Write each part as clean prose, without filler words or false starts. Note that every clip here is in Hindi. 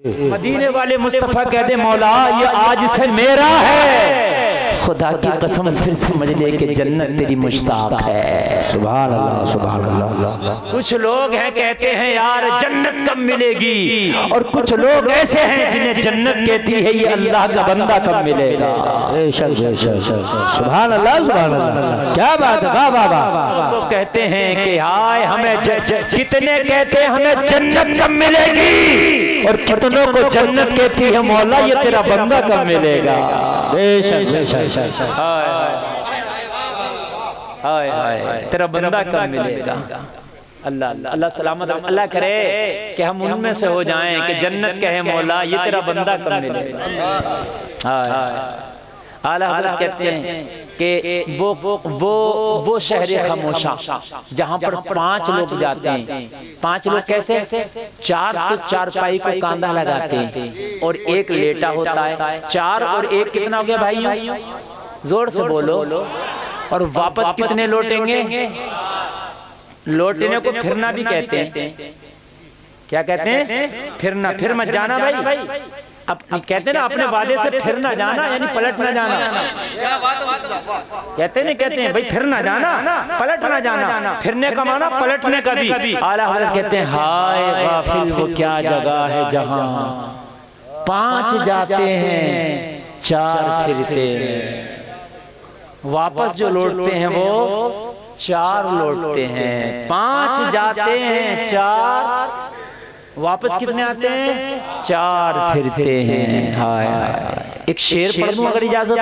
मदीने वाले मुस्तफा कह दे मौला ये आज से मेरा है, खुदा की कसम फिर समझ ले कि जन्नत तेरी मुश्ताक है। सुभान अल्लाह सुभान अल्लाह। कुछ लोग हैं कहते हैं यार जन्नत कब मिलेगी, और कुछ लोग ऐसे हैं जिन्हें जन्नत कहती है ये अल्लाह का बंदा कब मिलेगा। बेशक बेशक सुभान अल्लाह सुभान अल्लाह, क्या बात है, वाह वाह वाह। वो कहते हैं कि हाय हमें कितने कहते हैं हमें जन्नत कब मिलेगी, और कितनों को जन्नत कहती है मौला ये तेरा बंदा कब मिलेगा। बेशक बेशक हाय हाय हाय तेरा बंदा कब मिलेगा। अल्लाह अल्लाह सलामत अल्लाह करे कि हम उनमें से हो जाएं कि जन्नत कहे मौला ये तेरा बंदा कब मिलेगा। आला हज़रत कहते हैं कि वो शहर खामोशा जहाँ पर 5 लोग जाते हैं। 5 लोग कैसे, 4 तो चारपाई को कांधा लगाते हैं और एक लेटा होता है। 4 और 1 कितना हो गया भाई, जोर से बोलो। और वापस कितने लौटेंगे, लौटने को फिरना भी कहते हैं। क्या कहते हैं, फिरना। फिर मत जाना भाई, अब कहते हैं ना अपने वादे से फिर ना जाना, यानी पलट ना जाना। कहते नहीं, कहते हैं भाई फिर ना जाना पलट ना जाना, फिरने का माना पलटने का भी। आला हज़रत कहते हैं हाय गाफिल वो क्या जगह है जहां 5 जाते हैं 4 फिरते हैं, वापस जो लौटते हैं वो 4 लौटते हैं। 5 जाते हैं 4, वापस कितने आते हैं 4 फिरते हैं। हाय हाय। एक शेर पढ़ दूं अगर इजाजत।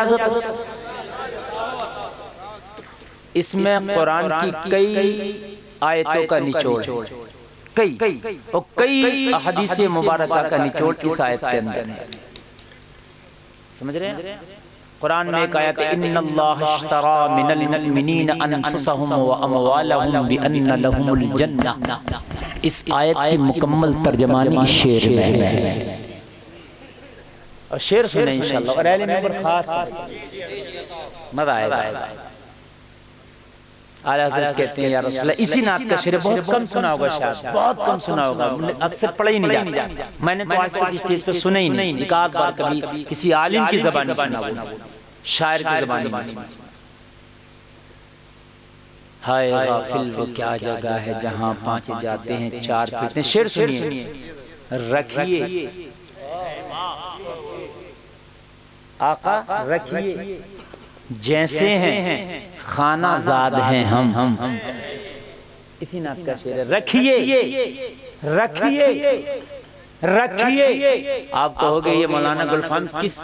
इसमें कुरान की कई आयतों का निचोड़, कई हदीस मुबारका का निचोड़ इस आयत के अंदर। समझ रहे हैं, कुरान में एक आयत है इन्नल्लाह इश्तरा मिनल मुमिनीन अनफुसहुम व अमवालहुम बिअन्न लहुमुल जन्नह। इस आयत की मुकम्मल तर्जमानी इस शेर में है, और शेर सुने इंशाअल्लाह, और अहले मेंबर खास मजा आएगा। आला हज़रत कहते हैं या रसूल अल्लाह, इसी नात का शेर बहुत कम सुना होगा, शायद बहुत कम सुना होगा, अक्सर पढ़ा ही नहीं जाता। मैंने तो आज तक स्टेज पे सुना ही नहीं, एक आध बार कभी किसी आलिम की ज़बान में सुना, शायर की ज़बान में। हाय गाफिल वो क्या जगह है जहां 5 जाते हैं 4 फिरते हैं। शेर सुनिए, रखिए आका रखिए जैसे हैं खाना ज़ाद हैं हम। इसी नात का शेर है, रखिए रखिए रखिए। आप कहोगे ये मौलाना गुलफाम किस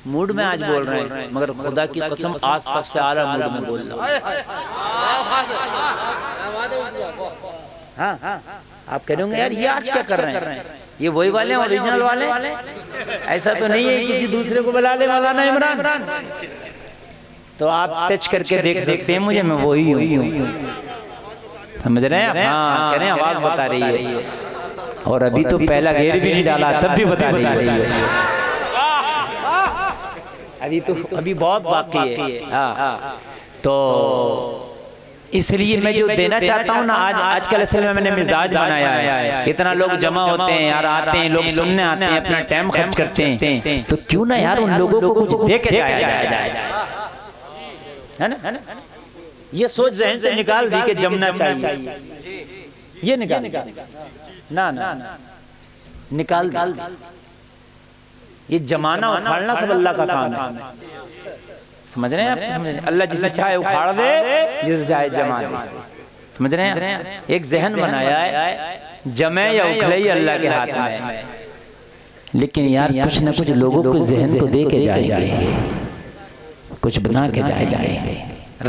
मूड में आज बोल रहे हैं, मगर खुदा की कसम आज सबसे आला मूड में बोल रहा हूं। हाँ, आप कह रहे यार ये आज क्या कर रहे हैं, ये वही वाले हैं ओरिजिनल वाले। ऐसा तो नहीं है किसी दूसरे को बुला ले मौलाना इमरान, तो आप टच करके देख सकते हैं मुझे, मैं वही हूँ। समझ रहे हैं आप? हाँ कह रहे हैं आवाज बता रही है, और अभी तो पहला घेर भी नहीं डाला तब भी बता रही है। अभी बहुत बाकी है। हाँ, तो इसलिए मैं जो देना चाहता हूँ ना, आजकल असल में मैंने मिजाज बनाया है। इतना लोग जमा होते हैं यार, आते हैं लोग सुनने आते हैं, अपना टाइम खर्च करते हैं, तो क्यों ना यार उन लोगों को कुछ दे के जाया जाए, है ना। ये सोच जहन से निकाल दी कि जमना चाहिए, ये निकाल ना निकाल दी। ये जमाना उखाड़ना सब अल्लाह का काम है। समझ रहे हैं आप? समझ रहे हैं? अल्लाह जिसे चाहे उखाड़ दे, जिसे चाहे जमा दे। समझ रहे हैं? एक जहन बनाया है, जमे या उखड़े अल्लाह के हाथ में है। लेकिन यार कुछ न कुछ लोगों को जहन को दे के जाएंगे, कुछ बना के जाएंगे।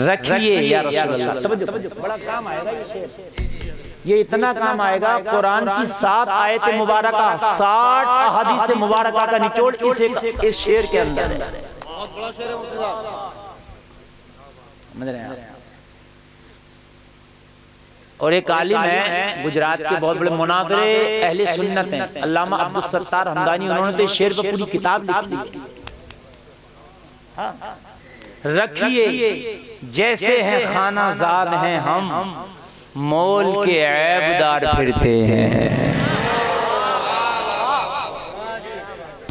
रखिए या रसूल अल्लाह, बड़ा काम आएगा ये शेर। ये इतना काम आएगा, कुरान की 7 आयत मुबारका, 60 अहादीस मुबारका का निचोड़ इस एक शेर के अंदर है। बहुत बड़ा शेर है। समझ रहे हैं? और एक आलिम है गुजरात के, बहुत बड़े मुनाज़रे अहले सुन्नत हैं, अल्लामा अब्दुल सत्तार हमदानी, उन्होंने तो इस शेर पर पूरी किताब लिखी। रखिए जैसे हैं खाना ज़ाद हैं हम, मोल के ऐबदार फिरते हैं।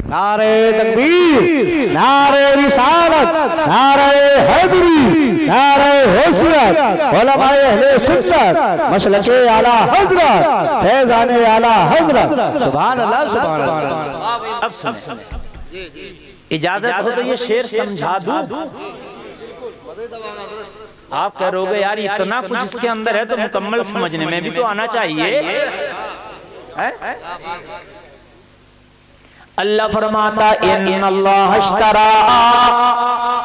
नारे तकबीर, नारे रिसालत, नारे हैदरी, नारे हुस्सत, उलमाए अहले सुन्नत, मसलके आला हजरत, फैज़ाने आला हजरत। सुभान अल्लाह, सुभान अल्लाह। अब सुने, इजाजत हो तो ये शेर समझा दूं। आप कह रहोगे यार इतना कुछ इसके अंदर है तो मुकम्मल समझने में भी तो आना चाहिए है? अल्लाह फरमाता इन्नल्लाह अश्तरा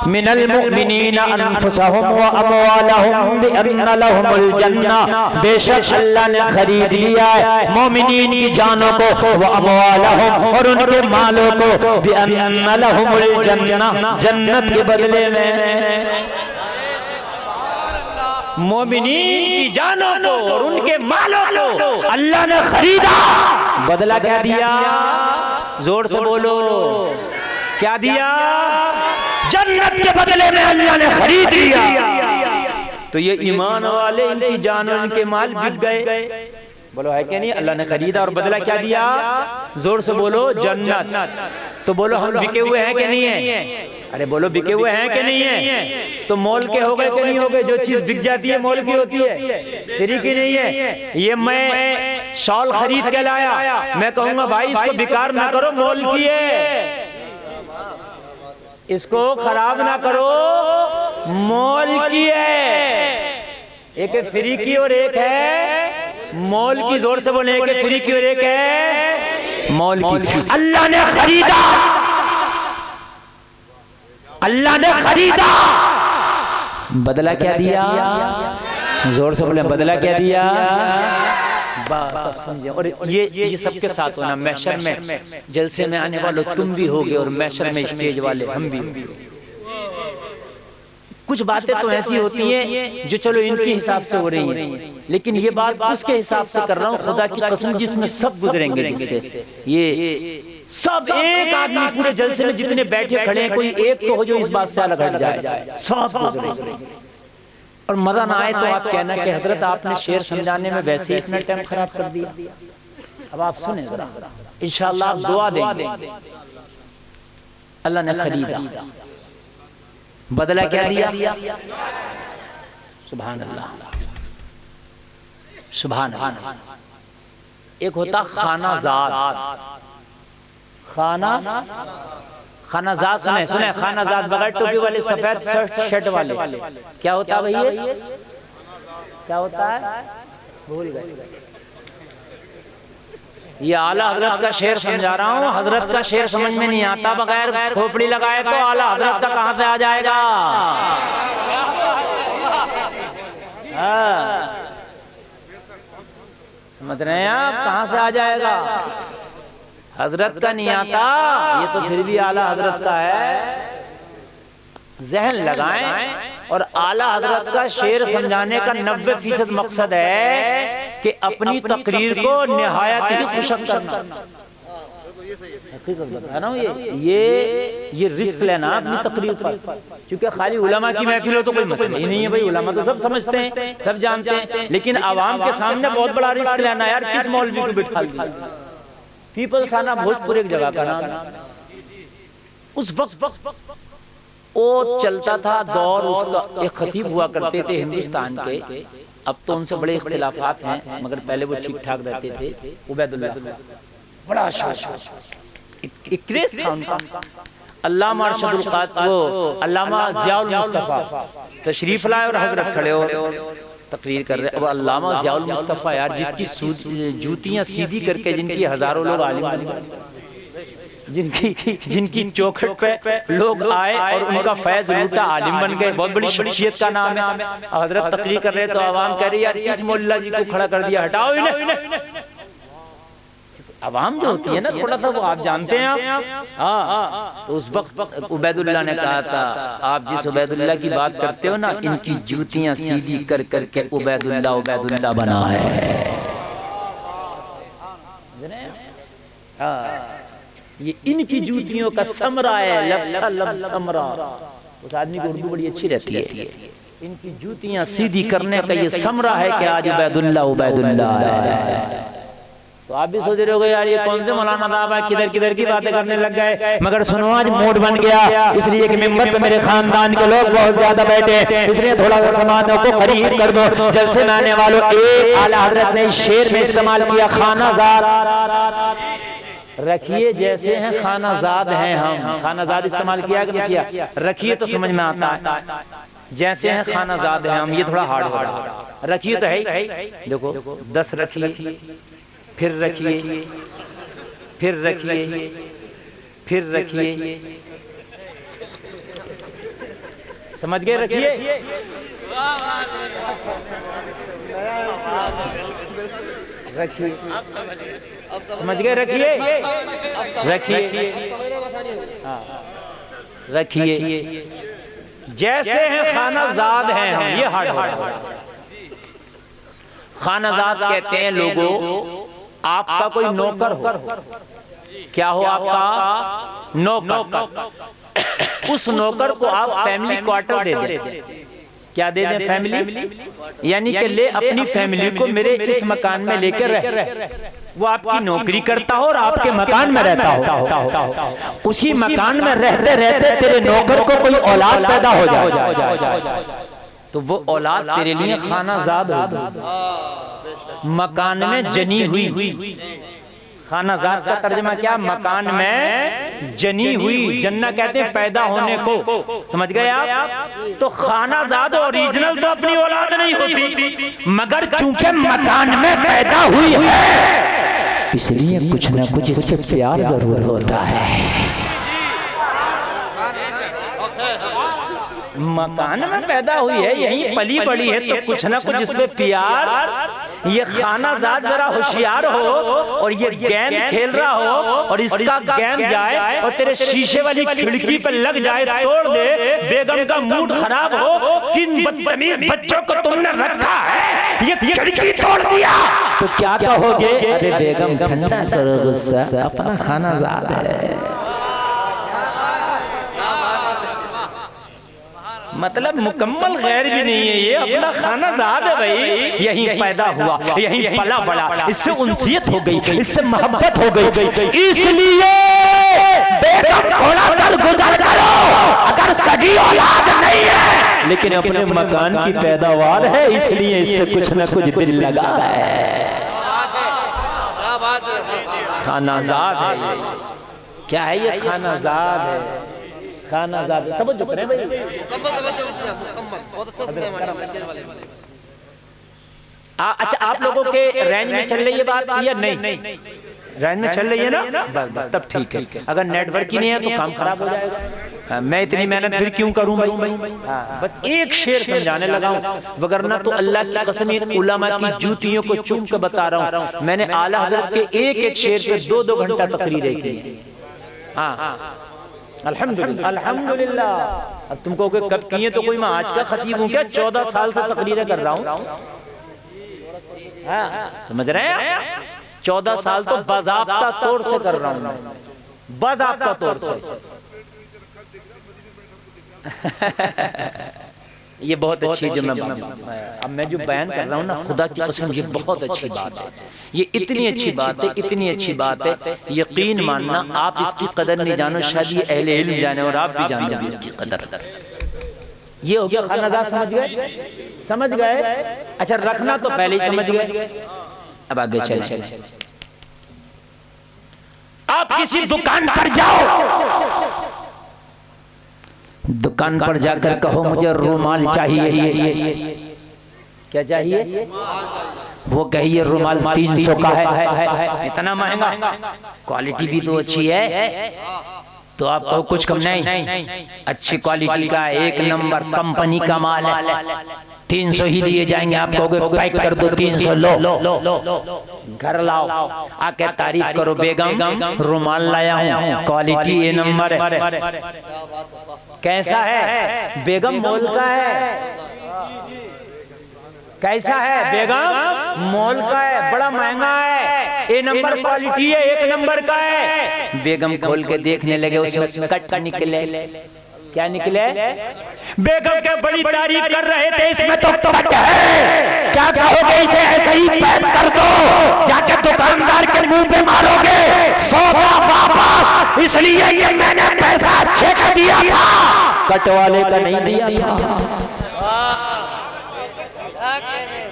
मिनल मुमिनीना अनफुसहुम व अमवालहुम बिअन्न लहुमुल जन्ना, बेशक अल्लाह ने खरीद लिया है मोमिनीन की जानों को, व अमवालहुम और उनके मालों को, बिअन्न लहुमुल जन्ना, जन्नत के बदले में। मोमिनीन की जानों को और उनके मालों को अल्लाह ने खरीदा, बदला क्या दिया? जोर से बोलो, क्या दिया? जन्नत के बदले में अल्लाह ने खरीद लिया। तो ये ईमान वाले, इनकी जान और इनके माल बिक गए, बोलो है क्या नहीं? अल्लाह ने खरीदा और बदला क्या दिया? जोर से बोलो, जन्नत। तो बोलो हम बिके हुए हैं कि नहीं है? अरे बोलो बिके हुए हैं कि नहीं है? तो मोल के हो गए कि नहीं हो गए? जो चीज बिक जाती है मोल की होती है, फ्री की नहीं है। ये मैं शॉल खरीद के लाया, मैं कहूंगा भाई इसको बेकार ना करो, मोल की है, इसको खराब ना करो, मोल की है। एक है फ्री की और एक है मोल की। जोर से बोले, एक है फ्री की और एक है मोल की। अल्लाह ने खरीदा, अल्लाह ने खरीदा, बदला क्या दिया? जोर से बोले, बदला क्या दिया? सब समझे। और ये सबके साथ होना, महशर में जलसे में आने वालों तुम भी होगे और महशर में स्टेज वाले हम भी। कुछ बातें तो ऐसी होती हैं जो चलो इनके हिसाब से हो रही हैं, लेकिन ये बात उसके हिसाब से कर रहा हूँ, खुदा की कसम, जिसमें सब गुजरेंगे, जिससे ये सब एक आदमी पूरे जलसे में जितने बैठे खड़े हैं, कोई एक तो हो जो इस बात से अलग हट जाए, सब गुजरेंगे। और मजा ना आए तो आप कहना कि हजरत आपने शेर समझाने में वैसे ही इतना टाइम खराब कर दिया। अब आप सुने जरा, इंशाअल्लाह आप दुआ देंगे। अल्लाह ने खरीदा, बदला क्या दिया? सुभान अल्लाह, सुभान अल्लाह। एक होता खाना जात, खाना जात, सुने खाना जात, बगैर टोपी वाले, सफेद शर्ट वाले, क्या होता है भैया? क्या होता है? भूल गए। ये आला हजरत का शेर समझा रहा हूँ, हजरत का शेर समझ में नहीं आता बगैर खोपड़ी लगाए तो आला हजरत का कहां से आ जाएगा? समझ रहे हैं आप? कहां से आ जाएगा? हजरत का नहीं आता, ये तो फिर भी आला हजरत का है। जहन लगाएं। और आला हजरत का शेर समझाने का 90% मकसद है कि अपनी तकरीर को निहायत ही खुशक करना। हकीकत बता रहा हूं, ये रिस्क लेना अपनी तकरीर पर, क्योंकि खाली उलमा की महफिल हो तो कोई मसला ही नहीं है भाई, उलमा तो सब समझते हैं, सब जानते हैं, लेकिन आवाम के सामने बहुत बड़ा रिस्क लेना। यार किस मौलवी को बिठा दिया? पीपल्स आना भोजपुर एक जगह का नाम। उस वक्त वो चलता था दौर, उसका एक खतीब हुआ करते थे हिंदुस्तान के, अब तो उनसे बड़े इख्तिलाफात हैं, मगर पहले वो ठीक ठाक रहते थे। उबैदुल्लाह, बड़ा एक क्रेज था उनका। अल्लामा अरशदुल क़ादरी, वो अल्लामा ज़ियाउल मुस्तफ़ा तशरीफ लाए और हजरत खड़े हो तकरीर कर रहे। अब अल्लामा ज़ियाउल मुस्तफ़ा यार, जिसकी जूतियां सीधी करके जिनकी हजारों लोग आलिम बन गए, जिनकी चौखट पे लोग आए और उनका फैज लूटा, आलिम बन गए, बहुत बड़ी शख्सियत का नाम है। हजरत तकरीर कर रहे तो आवाम कह रही यार किस मौला जी को खड़ा कर दिया, हटाओ इन्हें। आवाम जो होती है ना थोड़ा सा, वो आप जानते हैं आप। हाँ, तो उस वक्त उबैदुल्लाह ने कहा था, आप जिस उबैदुल्लाह की बात करते हो ना, इनकी जूतियां सीधी कर करके उबैदुल्लाह बना है। ये इनकी जूतियों का समरा है, लफ्ज़ समरा। उस आदमी को उर्दू बड़ी अच्छी रहती है। इनकी जूतियां सीधी करने का ये समरा है कि आज उबैदुल्लाह है। तो तो आप भी सोच रहे हो यार ये कौन से मौलाना साहब है, किधर किधर की बातें करने लग गए। मगर सुनो आज मूड बन गया, इसलिए कि मिंबर पे मेरे खानदान के लोग बहुत ज्यादा बैठे हैं, इसलिए थोड़ा सा सामानों को खरीद कर दो। जलसे में आने वालों एक आला हजरत ने शेर में इस्तेमाल किया खानाजाद। रखिए जैसे हैं खानाजाद हैं हम, खानाजाद इस्तेमाल किया कि नहीं किया? रखिए तो समझ में आता है, जैसे हैं खानाजाद हैं हम, ये थोड़ा हार्ड हो रहा है। रखिए तो है, देखो 10 रखिए, फिर रखिए, फिर रखिए, फिर रखिए, समझ गए? रखिए, रखिए, समझ गए? रखिए, रखिए, रखिए जैसे हैं खानाजाद हैं हम, ये हार्ड हो रहा है। खानाजाद कहते हैं लोगों, आपका कोई नौकर हो, क्या हो आपका? नौकर। उस नौकर को आप फैमिली क्वार्टर दे दें। क्या दे दें? फैमिली, यानी कि ले अपनी फैमिली को मेरे इस मकान में लेकर रह। वो आपकी नौकरी करता हो और आपके मकान में रहता हो, उसी मकान में रहते रहते तेरे नौकर को कोई औलाद पैदा हो जाए तो वो औलाद तेरे लिए खानाजाद हो, मकान में जनी हुई। खानाजाद का तर्जुमा क्या? मकान में जनी हुई। जन्ना कहते हैं पैदा होने को, समझ गए आप? तो खानाजाद ओरिजिनल तो अपनी औलाद नहीं होती, मगर चूंकि मकान में पैदा हुई है इसलिए कुछ ना कुछ इस पे प्यार जरूर होता है। मकान में पैदा हुई है, यहीं पली बड़ी है, तो कुछ ना कुछ इसमें प्यार। ये खानाजाद जरा होशियार हो और ये गेंद खेल रहा हो और इसका गेंद जाए और तेरे शीशे वाली खिड़की पर लग जाए, तोड़ दे, बेगम का मूड खराब हो, किन बदतमीज बच्चों को तुमने रखा है, ये खिड़की तोड़ दिया, तो क्या कहोगे? अरे बेगम ठंडा करो गुस्सा, अपना खानाजाद है। मतलब मुकम्मल गैर भी नहीं है, ये अपना खानाजाद है भाई, यहीं पैदा हुआ, यहीं पला बड़ा, इससे उनसियत हो गई, इससे मोहब्बत हो गई, इसलिए बेगम थोड़ा दरगुजर करो। अगर सगी औलाद नहीं है लेकिन अपने मकान की पैदावार है, इसलिए इससे कुछ न कुछ दिल लगा है। खानाजाद है, क्या है ये? खानाजाद है, खानाजाद। तवज्जो करें भाई, अच्छा आप लोगों के रेंज में चल रही है बात या नहीं? रेंज में चल रही है ना, बस तब ठीक है। अगर नेटवर्क ही नहीं है तो काम खराब हो जाएगा। मैं इतनी मेहनत फिर क्यों करूं भाई? बस एक शेर समझाने लगा हूं, वगरना तो अल्लाह की कसम उलमा की जूतियों को चूम के बता रहा हूं। मैंने आला हजरत के एक शेर पे 2-2 घंटा तकरीरें की। हाँ अल्हम्दुलिल्लाह, अल्हम्दुलिल्लाह। अब तुम कहोगे कब किए, तो कोई मैं आज का खतीब हूँ क्या? 14 साल से तकरीरें कर रहा हूँ, समझ रहे हैं? 14 साल तो बाज़ाब्ता तौर से कर रहा हूँ, बाज़ाब्ता तौर से। ये बहुत अच्छी जो मैं जो बयान कर रहा हूँ ना, खुदा की कसम ये बहुत अच्छी बात है, ये इतनी अच्छी बात है, इतनी अच्छी बात है, यकीन मानना आप इसकी कदर नहीं जानो, शायद ये अहले इल्म जाने और आप भी जान जाओगे इसकी कदर। ये हो गया खानाजाद, समझ गए? समझ गए? अच्छा रखना तो पहले ही समझ गए, अब आगे चले। आप किसी दुकान पर जाओ, दुकान पर जाकर कहो मुझे रुमाल चाहिए। क्या चाहिए? वो कहिए रुमाल 300 का है। इतना महंगा? क्वालिटी भी तो अच्छी है, तो आप कहो कुछ कम नहीं, अच्छी क्वालिटी का, एक नंबर कंपनी का माल है, 300 ही लिए जाएंगे। आप कहोगे पैक कर दो, 300 लो, घर लाओ, आके तारीफ करो, बेगम रुमाल लाया हूँ, क्वालिटी ए नंबर है। कैसा है? बेगम मॉल का है। कैसा है? बेगम मॉल का है, बड़ा महंगा है, ए नंबर क्वालिटी है, 1 नंबर का है। बेगम खोल के देखने लगे, उसमें कट निकले, क्या निकले? बेगम के बड़ी तारीफ कर रहे थे, इसमें तो कट है, क्या कहोगे इसे ऐसे ही पैक कर दो, जाके दुकानदार के मुंह पे मारोगे, सौदा वापस, इसलिए कि मैंने पैसा अच्छे का दिया था, कट वाले का नहीं दिया था।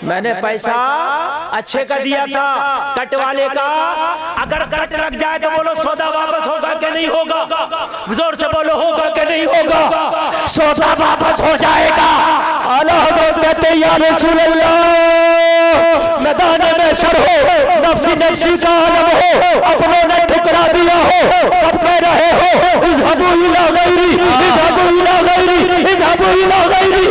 मैंने पैसा अच्छे का दिया था, कट वाले का अगर कट लग जाए तो बोलो सौदा वापस होगा कि नहीं होगा? जोर से बोलो होगा कि नहीं होगा? सौदा वापस हो जाएगा। आला हज़रत कहते या रसूल अल्लाह, मैदान में शर हो, नफ्सी नफ्सी का आलम हो, अपनों ने ठुकरा दिया हो, सब कह रहे हो इज़हबू इला गैरी, इज़हबू इला गैरी, इज़हबू इला गैरी।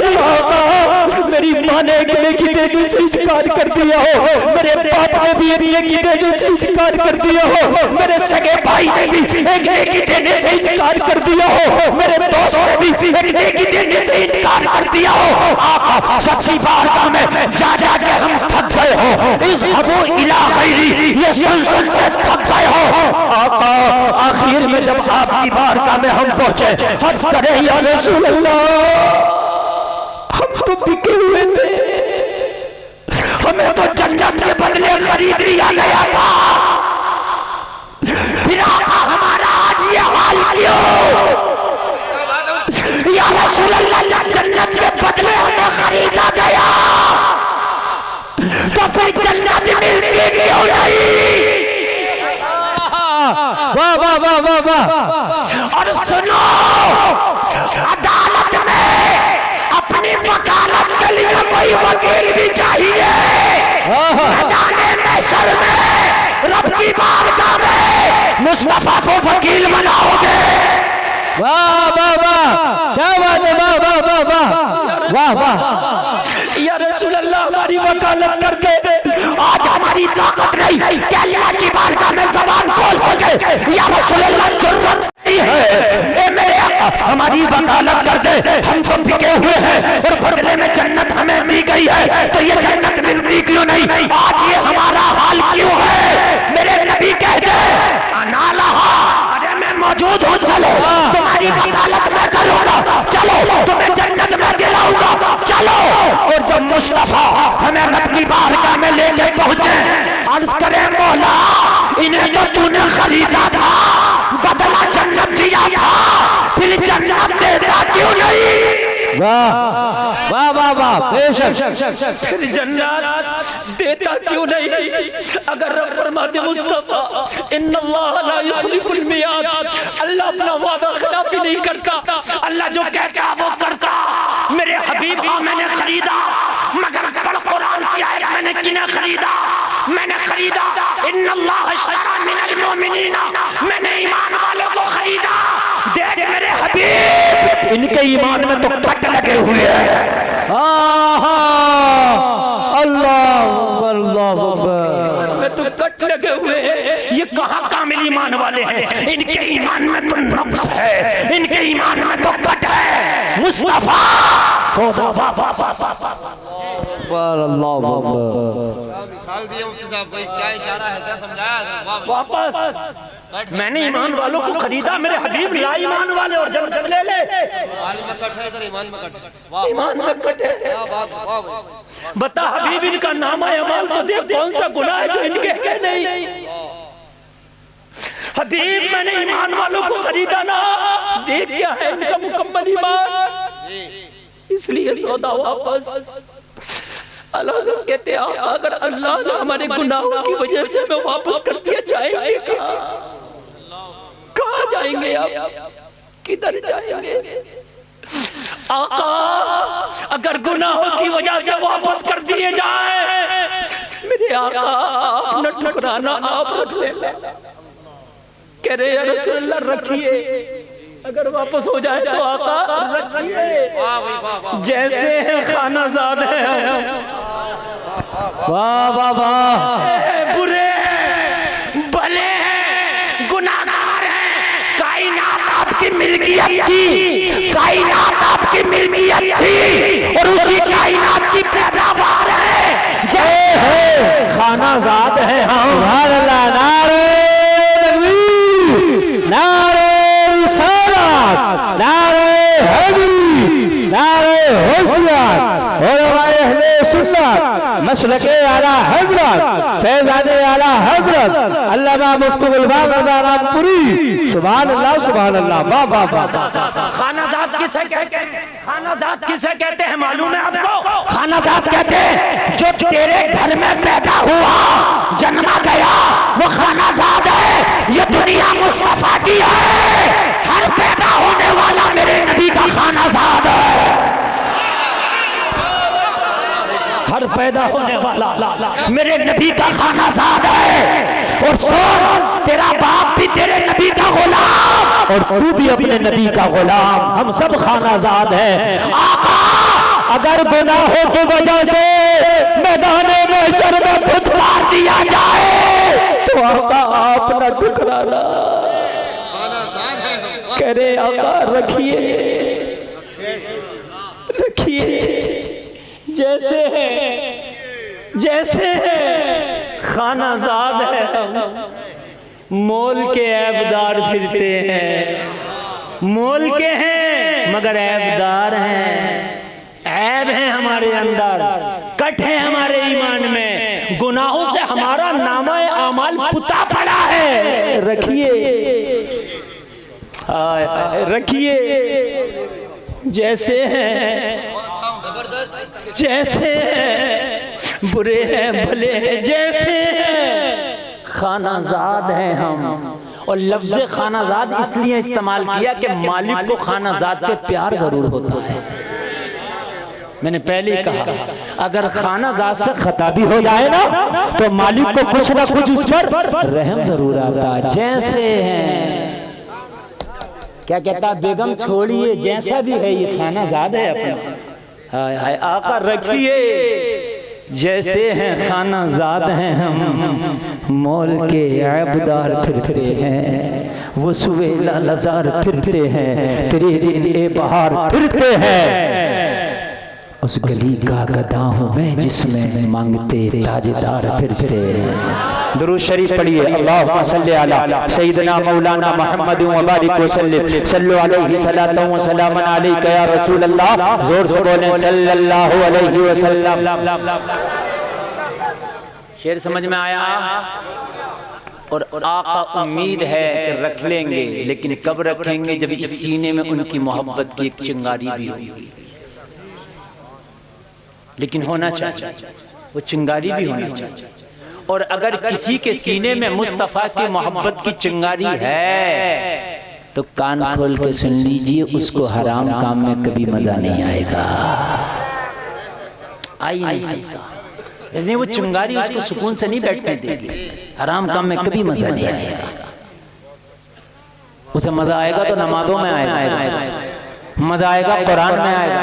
मेरी माँ ने एक नेकी देने से इनकार कर दिया हो, मेरे बाप ने भी एक नेकी देने से इनकार कर दिया हो, मेरे सगे भाई ने भी एक नेकी देने से इनकार कर दिया हो, मेरे दोस्त ने भी एक नेकी देने से इनकार कर दिया हो। आका सच्ची बारगाह में जा जा के हम थक गए हो, इज़हबू इला गैरी, ये सुन सुन के थक गए हो। आका आखिर में जब आपकी बारगाह में हम पहुंचे, हज करे या रसूल अल्लाह, हम तो बिके हुए थे, हमें तो जन्नत के बदले खरीद लिया गया था, फिर आका हमारा आज ये हाल क्यों? या रसूल अल्लाह, जब जन्नत के बदले हमें खरीदा गया तो फिर जन्नत मिलती क्यों नहीं? वाह वाह वाह वाह वाह। और सुनो, अदालत में अपनी वकालत के लिए कोई वकील भी चाहिए। मैदाने महशर में रब की बारगाह में मुस्तफा को वकील बनाओगे। वाह वाह वाह, क्या बात है, वाह वाह वाह वाह वाह वाह। या रसूल अल्लाह, हमारी वकालत कर दे, आज हमारी ताकत नहीं कि अल्लाह की बारगाह में ज़बान खोल सके। या रसूल अल्लाह, जरूरत नहीं है, ए मेरे आका हमारी वकालत कर दे, हम तो बिके हुए हैं और बदले में जन्नत हमें मिल गई है, तो ये जन्नत मिलती क्यों नहीं? आज ये हमारा हाल क्यों है? मेरे नबी कहते अनालहा, अरे मैं मौजूद हूँ, चलो तुम्हारी वकालत मैं करूंगा, चलो तुम्हें जन्नत में दिलाऊंगा, चलो। और जब मुस्तफा हमें रब की बारगाह में लेके पहुंचे, अर्ज करे मौला, इन्हें तो तूने खरीदा था, बदला जन्नत दिया था, फिर जन्नत देता क्यों नहीं? वाह वाह वाह वाह, बेशक, फिर जन्नत देता क्यों नहीं? अगर रब फरमाते मुस्तफा इन्नल्लाह ला युखलिफुल मियाद, अल्लाह अपना वादा खिलाफी नहीं करता, अल्लाह जो कहता वो करता। मेरे हबीब, हाँ मैंने खरीदा, मगर पढ़ कुरान की आयत, मैंने किन्हें खरीदा? मैंने खरीदा इन्नल्लाह इश्तरा मिनल मुमिनीना, मैंने ईमान वालों को खरीदा। देख मेरे हबीब, इनके ईमान में तो कट लगे हुए हैं। अल्लाह अल्लाह में तो कट लगे हुए हैं, ये कहाँ कामिल ईमान वाले हैं? इनके ईमान में तो नुक्स है, इनके ईमान में तो कट है। मुस्तफा मिसाल दिए मुफ्ती साहब, भाई क्या इशारा है, क्या समझाया? वापस मैंने ईमान वालों को खरीदा, मेरे हबीब ला ईमान वाले और जन्नत ले ले। ईमान में कट है, वाह ईमान में कट है। क्या बात, वाह भाई। बता हबीब, इनका नामा अमाल तो देख, कौन सा गुनाह है जो इनके है नहीं? हबीब, मैंने ईमान वालों को खरीदा ना, देख क्या है इनका मुकम्मल ईमान, इसलिए सौदा वापस। अल्लाह कहते हैं अगर अल्लाह ने हमारे गुनाहों की वजह से हमें वापस कर दिया, जाएंगे कहाँ जाएंगे? आप किधर जाएंगे? आका अगर गुनाहों की वजह से वापस कर दिए जाए, मेरे आका आप न ठुकराना, आप रख लेना। कह रहे या रसूल अल्लाह रखिए, अगर वापस हो जाए तो आका रखिए, जैसे है खाना ज़ाद है, वाह वाह वाह, बुरे हैं, भले हैं, गुनाहगार हैं, कायनात आपकी मिल्कियत थी, कायनात आपकी मिल्कियत थी और उसी कायनात की पैदावार है, जय है खाना ज़ाद है हम। नारे तकबीर, नारे रिसालत, नारे होशियार और अहले सुन्नत मसलके आला हजरत फैज़ाने आला हजरत अल्लामा मुफ्ती गुलबाग रामपुरी सुभान अल्लाह वाह वाह वाह। खानाजाद किसे कहते हैं? खानाजाद किसे कहते हैं मालूम है आपको? खानाजाद कहते हैं जो तेरे घर में पैदा हुआ जन्मा गया वो खानाजाद है। ये दुनिया मुस्तफा की है, हर पैदा होने वाला मेरे नबी का खानाजाद है। हर पैदा होने वाला मेरे नबी का खानाजाद है। और सुन, तेरा बाप भी तेरे नबी का गुलाम और तू भी अपने नबी का गुलाम, हम सब खानाजाद हैं। आका अगर गुनाहों की वजह से मैदान महशर में खुद मार दिया जाए तो आका आप न टुकराना। कह रहे आका रखिए जैसे है खानाजाद है हम मोल के ऐबदार फिरते हैं। मोल के हैं मगर ऐबदार हैं। ऐब है हमारे अंदर, कट है हमारे ईमान में, गुनाहों से हमारा नामा आमाल पुता पड़ा है। रखिए रखिए जैसे हैं बुरे हैं भले हैं जैसे खानाजाद हैं हम। और लफ्ज़ खानाजाद इसलिए इस्तेमाल किया कि मालिक को खानाजाद पे प्यार जरूर होता है। मैंने पहले ही कहा अगर खानाजाद से खता भी हो जाए ना तो मालिक को कुछ ना कुछ उस पर रहम जरूर आता है। जैसे हैं क्या कहता है बेगम छोड़िए जैसा भी है ये खानाजाद है अपना। हाय हाय आका रखिए जैसे हैं खानाजाद हैं हम मोल के ऐबदार फिरते हैं। वो सुवेला लजार फिरते हैं तेरे दिन ए बहार फिरते हैं। उस गली का गधा हूँ मैं जिसमें मांगते ताजदार फिरते हैं। दुरूद शरीफ पढ़िए अल्लाहुम्मा सल्ली अला सय्यिदना मौलाना मुहम्मद व बारिक वसल्लिम सल्लु अलैहि सलातु व सलामन अलैका या रसूल अल्लाह। जोर से बोलें सल्लल्लाहु अलैहि वसल्लम। शेर समझ में आया? और आका उम्मीद है कि रख लेंगे, लेकिन कब रखेंगे? जब इस सीने में उनकी मोहब्बत की एक चिंगारी भी होगी। लेकिन होना चाहिए वो चिंगारी भी होनी चाहिए। और अगर किसी के सीने में मुस्तफा की मोहब्बत की चिंगारी है तो कान खोल के सुन लीजिए, उसको हराम काम में कभी मजा नहीं आएगा, आ ही नहीं सकता। इसलिए वो चिंगारी उसको सुकून से नहीं बैठने देगी। हराम काम में कभी मजा नहीं आएगा। उसे मजा आएगा तो नमाजों में आएगा, मजा आएगा कुरान में आएगा,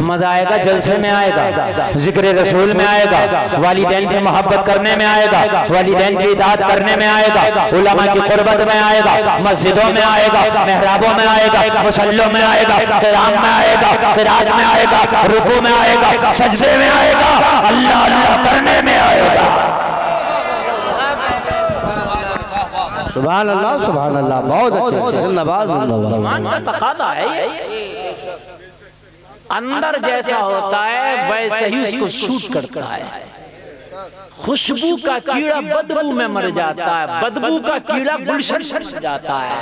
मजा आएगा जलसे में आएगा, जिक्र रसूल में आएगा, वालिदैन से मोहब्बत करने में आएगा, वालिदैन की इताअत करने में आएगा, उलमा की कुर्बत में आएगा, मस्जिदों में आएगा, मेहराबों में आएगा, मुसल्लों में आएगा, क़ियाम में आएगा, क़िरात में आएगा, रुकू में आएगा, सजदे में आएगा, अल्लाह अल्लाह करने में आएगा। सुभान अल्लाह बहुत अच्छे नवाज ईमान का तकादा है। अंदर जैसा होता है वैसे ही उसको शूट करता है। खुशबू का कीड़ा बदबू में मर जाता है, बदबू का कीड़ा गुलशन में जाता है।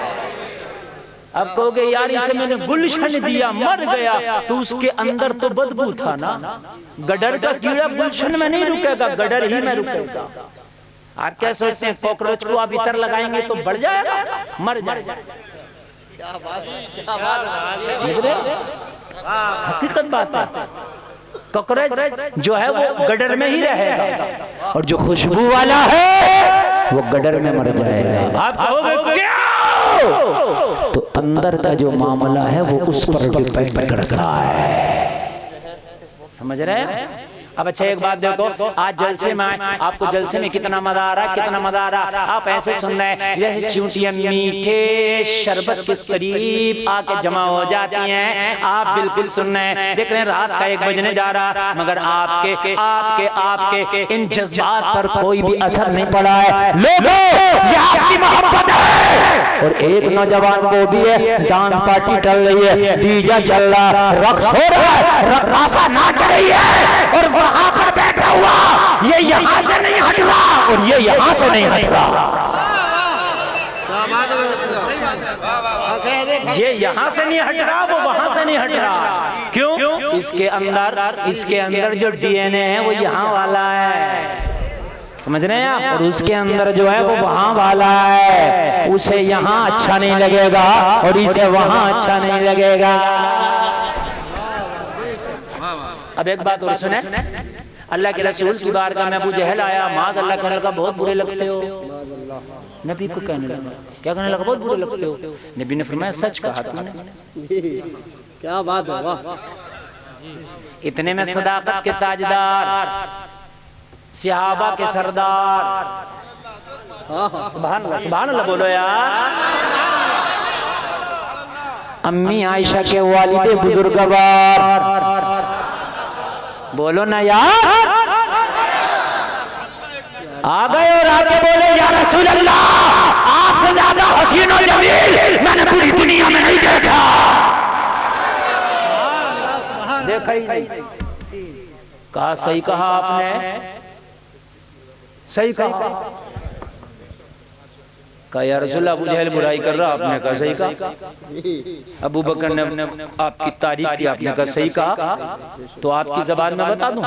अब कहोगे यार इसे मैंने गुलशन दिया मर गया, तो उसके अंदर तो बदबू था ना। गडर का कीड़ा गुलशन में नहीं रुकेगा, गडर ही में रुकेगा। आप क्या सोचते हैं कॉकरोच को आप इतर लगाएंगे तो बढ़ जाएगा, मर जाएगा? हकीकत बात है। कॉकरोच जो है वो गडर में ही रहेगा और जो खुशबू वाला है वो गडर में मर जाएगा। आप कहोगे क्या? तो अंदर का जो मामला है वो उस पर डिपेंड करता है। समझ रहे हैं? अब अच्छा एक बात देखो, आज जलसे में आए, आपको जलसे में कितना मजा आ रहा, कितना मजा आ रहा। आप ऐसे सुन रहे हैं जैसे चींटियां मीठे शरबत के करीब आके जमा हो जाती हैं। आप बिल्कुल सुन रहे हैं, देख रहे हैं रात का 1 बजने जा रहा, मगर आपके आपके आपके इन जज्बात पर कोई भी असर नहीं पड़ा है। लोगों, ये आपकी मोहब्बत है। और एक नौजवान वो भी है, डांस पार्टी चल रही है, डीजे चल रहा, रक्स हो रहा है, रक्कासा नाच रही है, और वहां पर बैठा हुआ ये यहां से नहीं हट रहा और ये यहां से नहीं हट रहा। ये यहाँ से नहीं हट रहा, वो वहां से नहीं हट रहा। क्यों? इसके अंदर जो डीएनए है वो यहाँ वाला है, समझ रहे हैं आप? और उसके अंदर जो है वो वहां वाला है। उसे यहाँ अच्छा नहीं लगेगा और इसे वहां अच्छा नहीं लगेगा। अब एक बात और सुने, अल्लाह के रसूल की बारगाह में अबू जहल आया, माज अल्लाह कहने लगा बहुत बुरे लगते हो। नबी को कहने लगा, क्या कहने लगा? बहुत बुरे लगते हो। नबी ने फरमाया सच कहा तूने। क्या बात है, वाह। इतने में सदाकत के ताजदार, सहाबा के सरदार, सुभान अल्लाह, सुभान अल्लाह बोलो यार, अम्मी आयशा के वालिदे बुजुर्गवार, बोलो ना यार, आ गए और आके बोले या रसूल अल्लाह, आपसे ज्यादा हसीन और जमील मैंने पूरी दुनिया में नहीं देखा। देखा ही नहीं। कहा सही कहा आपने, सही कहा। कहा या रसूल अल्लाह, अबू जहल बुराई कर रहा, आपने कहा सही कहा। अबू बकर ने आपकी तारीफ की, आपने कहा सही कहा। तो आपकी जबान में बता दूं,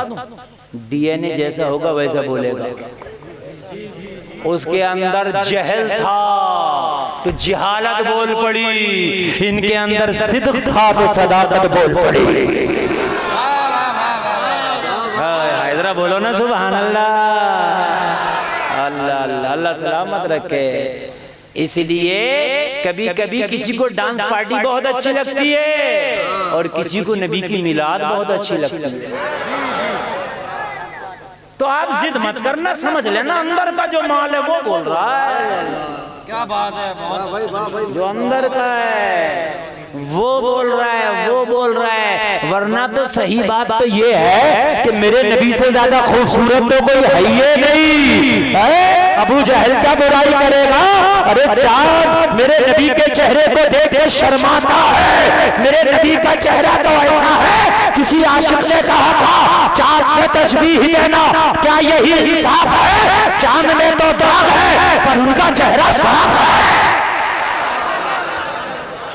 डीएनए जैसा होगा वैसा बोलेगा। उसके अंदर जहल था तो जिहालत बोल पड़ी, इनके अंदर सिद्क था तो सदाकत बोल पड़ी। हैदरा बोलो ना सुभान अल्लाह। अल्लाह अल्लाह अल्लाह सलामत रखे। इसलिए कभी कभी किसी को डांस पार्टी बहुत अच्छी लगती है और किसी को नबी की मिलाद बहुत अच्छी लगती है। तो आप जिद मत करना, समझ लेना अंदर का जो माल है वो बोल रहा है। क्या बात है, बहुत जो अंदर का है वो बोल रहा है, वो बोल रहा है। वरना तो सही बात तो ये है कि मेरे नबी से ज्यादा खूबसूरत तो कोई है ही नहीं है। अबू जहल क्या बुराई करेगा? अरे चाँद मेरे नबी के चेहरे को देख के शर्माता है। मेरे नबी का चेहरा तो ऐसा है, किसी आशिक ने कहा था चाँद से तशबीह देना, क्या यही हिसाब है? चाँद में तो दाग है पर उनका चेहरा साफ है।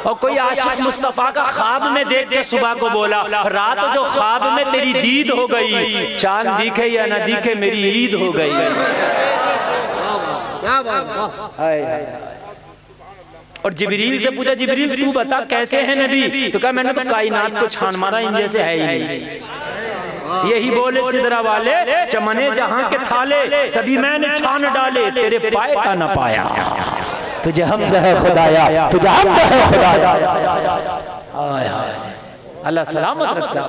और कोई आशिक मुस्तफा का ख्वाब में देख के सुबह को बोला, रात जो ख्वाब में तेरी दीद हो गई, चांद दिखे या न दिखे मेरी ईद हो गई। क्या बात है। और जिब्रील से पूछा, जिब्रील तू बता कैसे है नबी? तो कहा मैंने तो कायनात को छान मारा, इन जैसे है ही नहीं। यही बोले सिदरा वाले, चमने जहां के थाले सभी मैंने छान डाले, तेरे पाए का न पाया। तुझे हमद है खुदाया, तुझे हमद है खुदाया। अल्लाह सलामत रखता।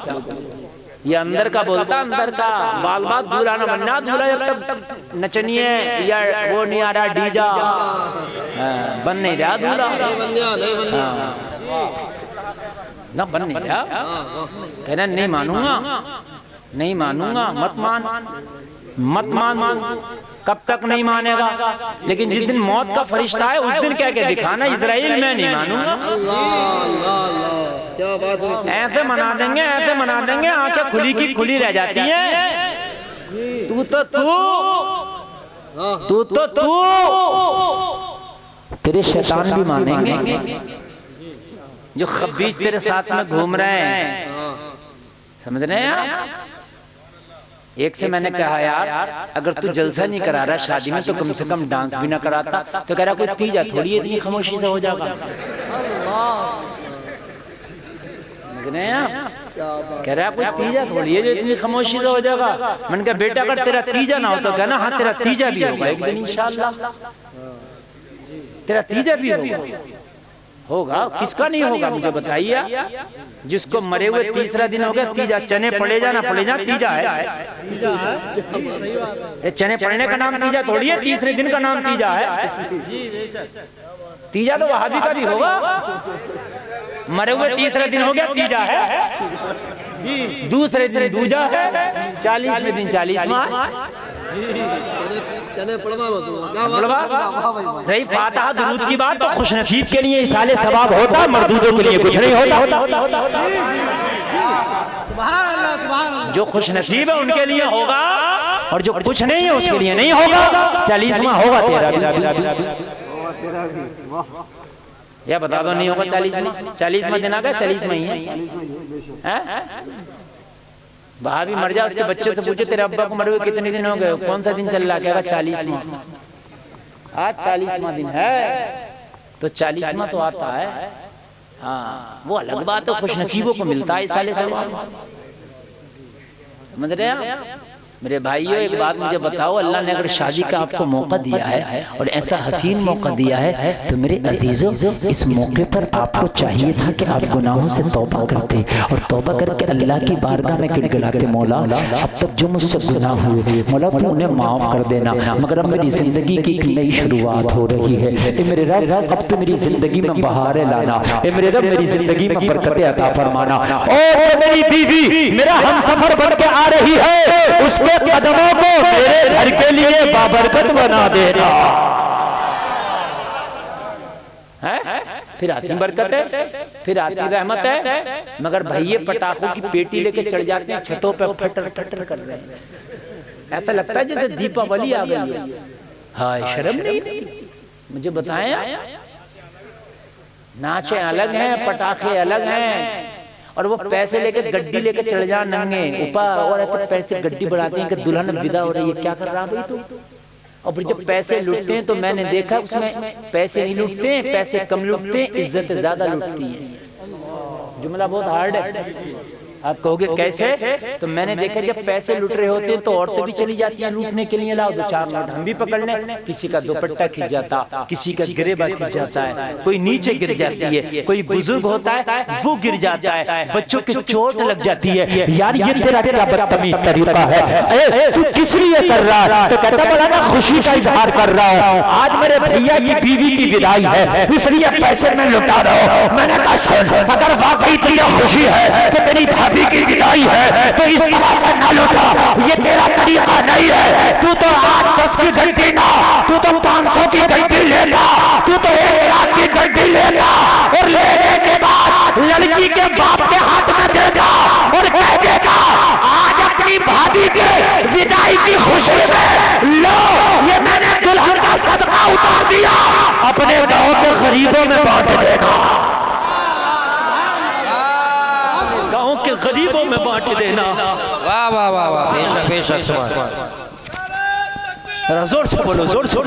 ये अंदर का बोलता, अंदर का बाल बात दूल्हा ना बनना, दूल्हा जब तक नचनिए या वो नहीं आ रहा डीजा, बन नहीं रहा दूल्हा, ना बन नहीं रहा। कहना नहीं मानूंगा, नहीं मानूंगा, मत मान, मत मान। कब तक नहीं मानेगा? लेकिन जिस दिन मौत का फरिश्ता है उस दिन कह के दिखाना, इजराइल में नहीं मानूंगा। ऐसे मना देंगे, ऐसे मना देंगे, आंखें खुली की खुली रह जाती हैं। तू तेरे शैतान भी मानेंगे जो खबीज तेरे साथ में घूम रहे हैं, समझ रहे हैं आप? एक से मैंने कहा यार अगर तू जलसा नहीं करा रहा शादी में तो कम से कम डांस भी ना कराता। तो कह रहा कोई तीजा थोड़ी इतनी खामोशी से हो जाएगा। कह रहा कोई तीजा थोड़ी है जो इतनी खामोशी से हो जाएगा। मैंने कहा बेटा अगर तेरा तीजा ना हो तो कहना हाँ तेरा तीजा भी होगा एक दिन इंशाल्लाह, तेरा तीजा भी होगा। होगा, किसका नहीं होगा मुझे बताइए। जिसको मरे हुए तीसरा दिन हो गया, तीजा चने पड़े जा ना पड़े जा, तीजा है। चने पड़ने का नाम तीजा थोड़ी है, तीसरे दिन का नाम तीजा है। तीजा तो वहाबी का भी होगा। मरे हुए तीसरा दिन हो गया, तीजा है। दूसरे दिन दूजा है, 40वें दिन 40वां। रही फातिहा दुरूद की बात, तो खुशनसीब के लिए इसाले सवाब होता, मरदूदों के लिए कुछ नहीं होता। जो खुशनसीब है उनके लिए होगा, और जो कुछ नहीं है उसके लिए नहीं होगा। 40वां होगा तेरा भी। या बता दो नहीं होगा 40वां दिन आ गया, 40वां ही है। वहां भी मर जाए, उसके बच्चों से पूछे तेरे अब्बा को मरे हुए कितने दिन हो गए, कौन सा दिन चल रहा, कहेगा 40वां। आज 40वां दिन है, तो 40वां तो आता है। हाँ, वो अलग बात है, खुशनसीबों को मिलता है इस साले से। समझ रहे हैं मेरे भाइयों? एक बात मुझे बताओ, अल्लाह ने अगर शादी का आपको मौका दिया है और ऐसा हसीन मौका दिया है, तो मेरे अजीजों, इस मौके पर आपको चाहिए था कि आप गुनाहों से तौबा करते और तौबा करके अल्लाह की बारगाह में गिड़गिड़ाते, मौला अब तक जो मुझसे गुनाह हुए, मौला तू उन्हें माफ़ कर देना, मगर अब मेरी ज़िंदगी की एक नई शुरुआत हो रही है। ए मेरे रब, अब तो मेरी ज़िंदगी में बहारें लाना। ए मेरे रब, मेरी ज़िंदगी में बरकतें अता फरमाना। और मेरी बीवी मेरा हमसफर बन के आ रही है, उसके कदमों को मेरे घर के लिए बाबरकत बना देना। है? फिर आती बरकत है, फिर आती रहमत है। मगर भैये पटाखों की पेटी लेके चढ़ जाते हैं, छतों पे फटर फटर कर रहे हैं। ऐसा लगता है जैसे दीपावली आ गई है। हाय, शर्म नहीं मुझे बताएं। नाचे अलग हैं, पटाखे अलग हैं, और वो पैसे लेके गड्डी लेके चढ़ जा नंगे ऊपर, और ऐसे पैसे गड्डी बढ़ाते हैं कि दुल्हन विदा हो रही है। क्या कर रहा भाई तू? और फिर जब पैसे लूटते हैं तो मैंने देखा उसमें पैसे नहीं लूटते हैं, पैसे कम लूटते हैं, इज्जत ज्यादा लूटती है। जुमला बहुत हार्ड है। आप कहोगे कैसे? तो मैंने देखा जब पैसे लूट रहे होते हैं तो औरतें भी चली जाती हैं लूटने के लिए, लाओ 2-4 नोट हम भी पकड़ लें। किसी का दुपट्टा खिंच जाता, किसी का गिरेबा खिंच जाता है, कोई नीचे गिर जाती है, कोई बुजुर्ग होता है वो गिर जाता है, बच्चों की चोट लग जाती है। यार ये तेरा क्या बदतमीज तरीका है, तू किस लिए कर रहा है? तो कहता बोला ना खुशी का इजहार कर रहा हूँ, आज मेरे भैया की बीवी की विदाई है इसलिए पैसे में लुटा रहा हूँ। मैंने कहा सुन, अगर वाकई तुझे खुशी है कि तेरी भाभी की विदाई है तो इस तरह से ना लुटा, ये तेरा तरीका नहीं है। तू तो 8-10 की घंटी ना, तू तो 500 की घंटी लेना, तू तो 1 लाख की घंटी लेना, और लेने के बाद लड़की के बाप के हाथ में देगा और कह देगा आज अपनी भाभी के विदाई की खुशी में लो, ये मैंने दुल्हन का सदका उतार दिया, अपने गांव के गरीबों में बांट देना, गांव के गरीबों में बांट देना। वाह वाह वाह वाह, बेशक बेशक, जोर से बोलो, जोर से।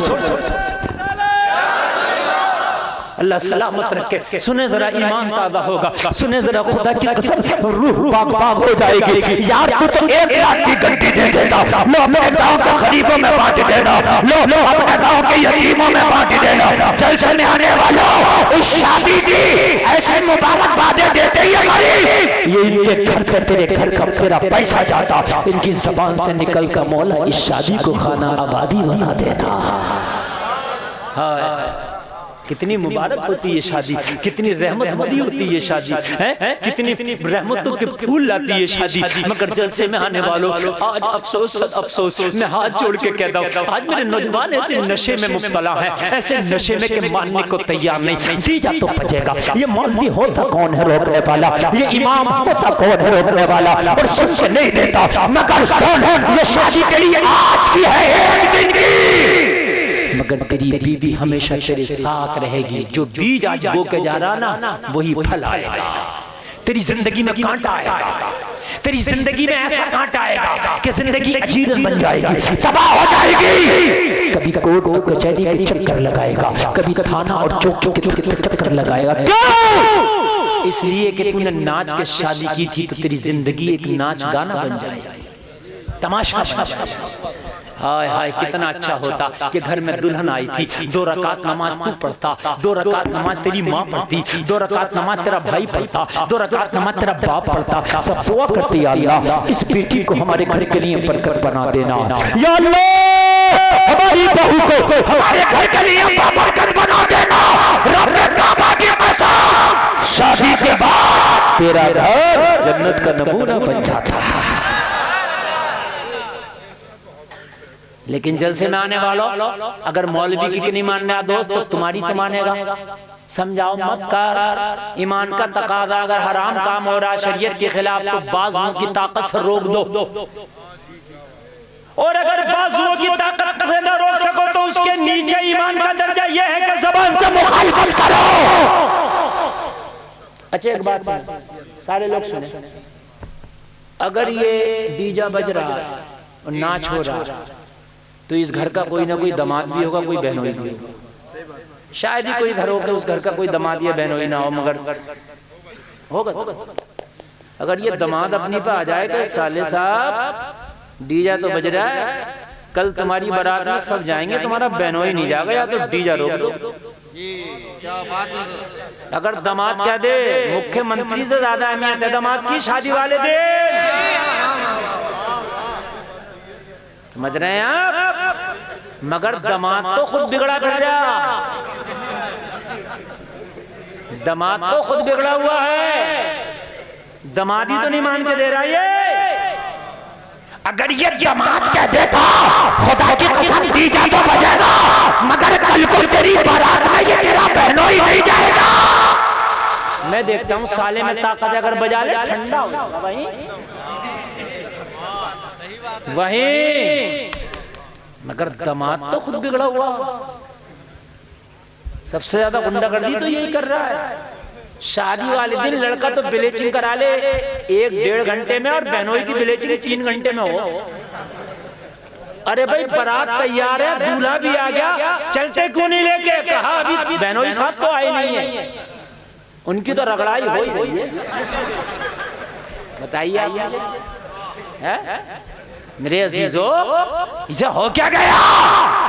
अल्लाह सलामत रखे। सुने जरा, ईमान ताज़ा होगा, सुने जरा, खुदा की कसम रूह पाक पाक हो जाएगी। यार तू तो 1 लाख की घंटी दे देना, लो अपने गांव के गरीबों में बांट देना, लो अपने गांव के यतीमों में बांट देना। जलसे में आने वालों, इस शादी की ऐसे मुबारकबादें देते ही गरीब, ये इनके घर पे तेरे घर का तेरा पैसा जाता, इनकी जबान से निकल कर मौला इस शादी को खाना आबादी बना देना। हाँ, कितनी मुबारक होती है शादी, कितनी रहमत भरी होती है शादी, है कितनी रहमतों के फूल लाती है शादी। मगर जलसे में आने वालों, आज अफसोस अफसोस, मैं हाथ जोड़ के कहता हूँ, आज मेरे नौजवान ऐसे नशे में मुब्तला हैं, ऐसे नशे में के मानने को तैयार नहीं। दीजा तो बजेगा, ये मौलवी होता कौन है रोकने वाला, ये इमाम होता कौन है रोकने वाला, और सुन के नहीं देता। मगर सुन, ये शादी के लिए आज की है, एक दिन की, मगर तेरी बीवी हमेशा तेरे साथ रहेगी। जो बीज आज बो के जा रहा ना, वही फल आएगा। तेरी जिंदगी में कांटा आएगा, तेरी जिंदगी में ऐसा कांटा आएगा कि जिंदगी अजीरन बन जाएगी, तबाह हो जाएगी। कभी कोर्ट कचहरी के चक्कर लगाएगा, कभी थाना और चौकी के चक्कर लगाएगा। क्यों? इसलिए कि तूने नाच के शादी की थी, तो तेरी जिंदगी एक नाच गाना बन जाएगा, तमाशा। हाय हाय कितना अच्छा होता कि घर में दुल्हन आई थी, 2 रकात नमाज तू पढ़ता, 2 रकात नमाज तेरी माँ पढ़ती, 2 रकात नमाज तेरा भाई पढ़ता, 2 रकात नमाज तेरा बाप पढ़ता। सब दुआ करते अल्लाह इस बेटी को हमारे घर के लिए बरकत बना देना या अल्लाह, हमारी बहू को हमारे घर के लिए बरकत बना देना। रब्बे काबा की कसम, शादी के बाद तेरा घर जन्नत का नमूना बन जाता है। लेकिन जलसे में आने वालों, अगर मौलवी की नहीं मानना दोस्त तो तुम्हारी तो मानेगा। समझाओ मत कर, ईमान का तकादा अगर हराम काम हो रहा शरीयत के खिलाफ तो बाजुओं की ताकत से रोक दो, और अगर बाजुओं की ताकत से न रोक सको तो उसके नीचे ईमान का दर्जा यह है कि ज़बान से मुखालफत करो। अच्छा एक बात सारे लोग सुने, अगर ये डीजा बज रहा है और नाच हो रहा है तो इस घर का कोई ना कोई दामाद भी होगा, कोई बहनोई भी होगा। शायद ही कोई घर हो के उस घर का कोई दामाद या बहनोई ना हो, मगर होगा। अगर ये दामाद अपनी पे आ जाए कि साले साहब डीजा तो बज रहा है, कल तुम्हारी बारात में सब जाएंगे, तुम्हारा बहनोई नहीं जाएगा, या तो डीजा रोक दो। क्या बात है। अगर दामाद कह दे मुख्यमंत्री से ज्यादा अहमियत है दामाद की शादी वाले दिन, समझ रहे हैं आप, मगर दामाद तो खुद बिगड़ा फिर रहा, दामाद तो खुद बिगड़ा हुआ है, दामादी तो नहीं मान के दे रहा ये। अगर ये दामाद कह देता खुदा की कसम डीजा तो बजेगा, मगर कल को तेरी बारात में ये तेरा बहनोई नहीं जाएगा। मैं देखता हूँ साले में ताकत है, अगर बजा ले ठंडा हो जाएगा वही, मगर दामाद तो खुद बिगड़ा हुआ। सबसे ज्यादा गुंडागर्दी तो यही कर रहा है। शादी वाले दिन लड़का तो ब्लीचिंग करा ले 1-1.5 घंटे में, और बहनोई की ब्लीचिंग 3 घंटे में हो। अरे भाई बारात तैयार है, दूल्हा भी आ गया, चलते क्यों नहीं लेके? कहा अभी बहनोई साहब तो आए नहीं है, उनकी तो रगड़ाई हो ही रही है। बताइए आप मेरे अजीजों, इसे हो क्या गया?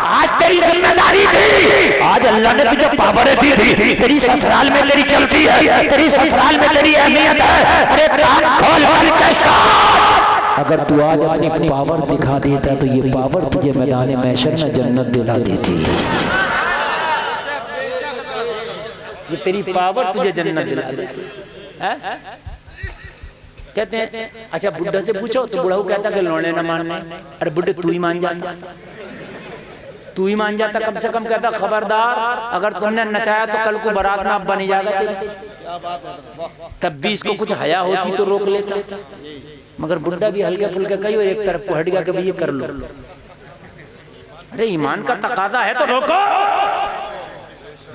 आज तेरी जिम्मेदारी थी, आज अल्लाह ने तुझे पावर दी थी, तेरी ससुराल में तेरी चलती है, तेरी ससुराल में तेरी अहमियत है। अरे कान खोल के साथ, अगर तू आज अपनी पावर दिखा देता तो ये पावर तुझे मैदान महशर में जन्नत दिला देती। ये तेरी पावर तुझे जन्नत दिला देती है। कहते हैं अच्छा बुढ़ा से पूछो तो बुढ़ा कहता कि लौड़े न मानने। अरे बुढ़े तू ही मान जाता, तू ही मान जाता, कम से कम कहता खबरदार अगर तुमने नचाया तो कल को बारात में अब बनी जाएगा तेरी। तब भी इसको कुछ हया होती तो रोक लेता, मगर बुढ़ा भी हल्के फुल्के कही और एक तरफ को हट गया कि भाई ये कर लो। अरे ईमान का तकादा है तो रोको,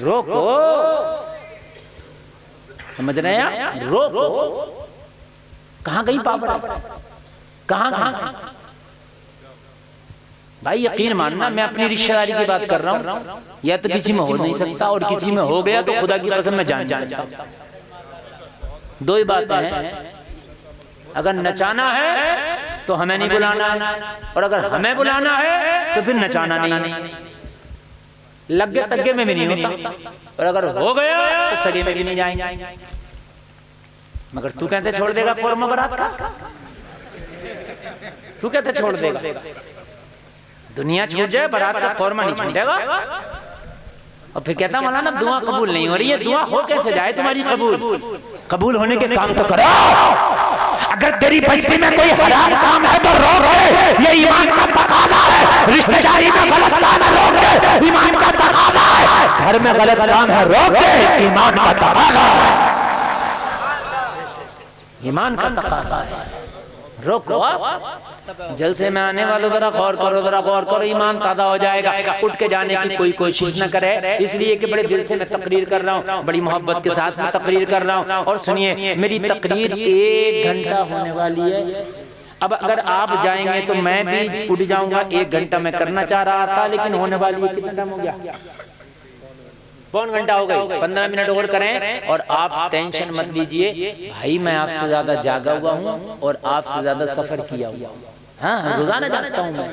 रोको, समझ रहे हैं आप? रोको। कहां गई पावर? कहां? भाई यकीन मानना, मैं अपनी रिश्तेदारी की बात कर रहा हूं, या तो किसी में हो नहीं सकता, और किसी में हो गया तो खुदा की कसम मैं जान सकता। दो ही बातें हैं, अगर नचाना है तो हमें नहीं बुलाना है, और अगर हमें बुलाना है तो फिर नचाना नहीं। लगे तग्गे में भी नहीं होता, और अगर हो गया तो सगे में भी नहीं जाएंगे। मगर तू कहते छोड़ देगा कोरमा बारात का? तू कहते छोड़ देगा? दुनिया छूट जाए बारात का कोरमा नहीं छूटेगा। और फिर कहता मौलाना दुआ कबूल नहीं हो रही है। दुआ हो कैसे जाए तुम्हारी कबूल? कबूल होने के काम तो करो। अगर तेरी बस्ती में कोई हराम काम है तो रोक दे, ये ईमान का तकादा है। रिश्तेदारी में गलत काम है रोक दे, ईमान का तकादा है। घर में गलत काम है रोक दे, ईमान का तकादा है। ईमान का तकादा है, रोको। जलसे में आने वालों जरा गौर करो, जरा गौर करो, ईमान ताज़ा हो जाएगा। उठ के जाने की कोई कोशिश न करे, इसलिए कि बड़े दिल से मैं तकरीर कर रहा हूँ, बड़ी मोहब्बत के साथ मैं तकरीर कर रहा हूँ। और सुनिए, मेरी तकरीर 1 घंटा होने वाली है। अब अगर आप जाएंगे तो मैं भी उठ जाऊंगा। 1 घंटा मैं करना चाह रहा था, लेकिन होने वाली है। कितना टाइम हो गया? 1.25 घंटा हो गई। 15 मिनट और करें। और आप टेंशन मत लीजिए भाई, मैं आपसे ज्यादा जागा हुआ हूँ और आपसे ज्यादा सफर किया हुआ हूँ। हाँ, रोजाना जागता हूँ मैं।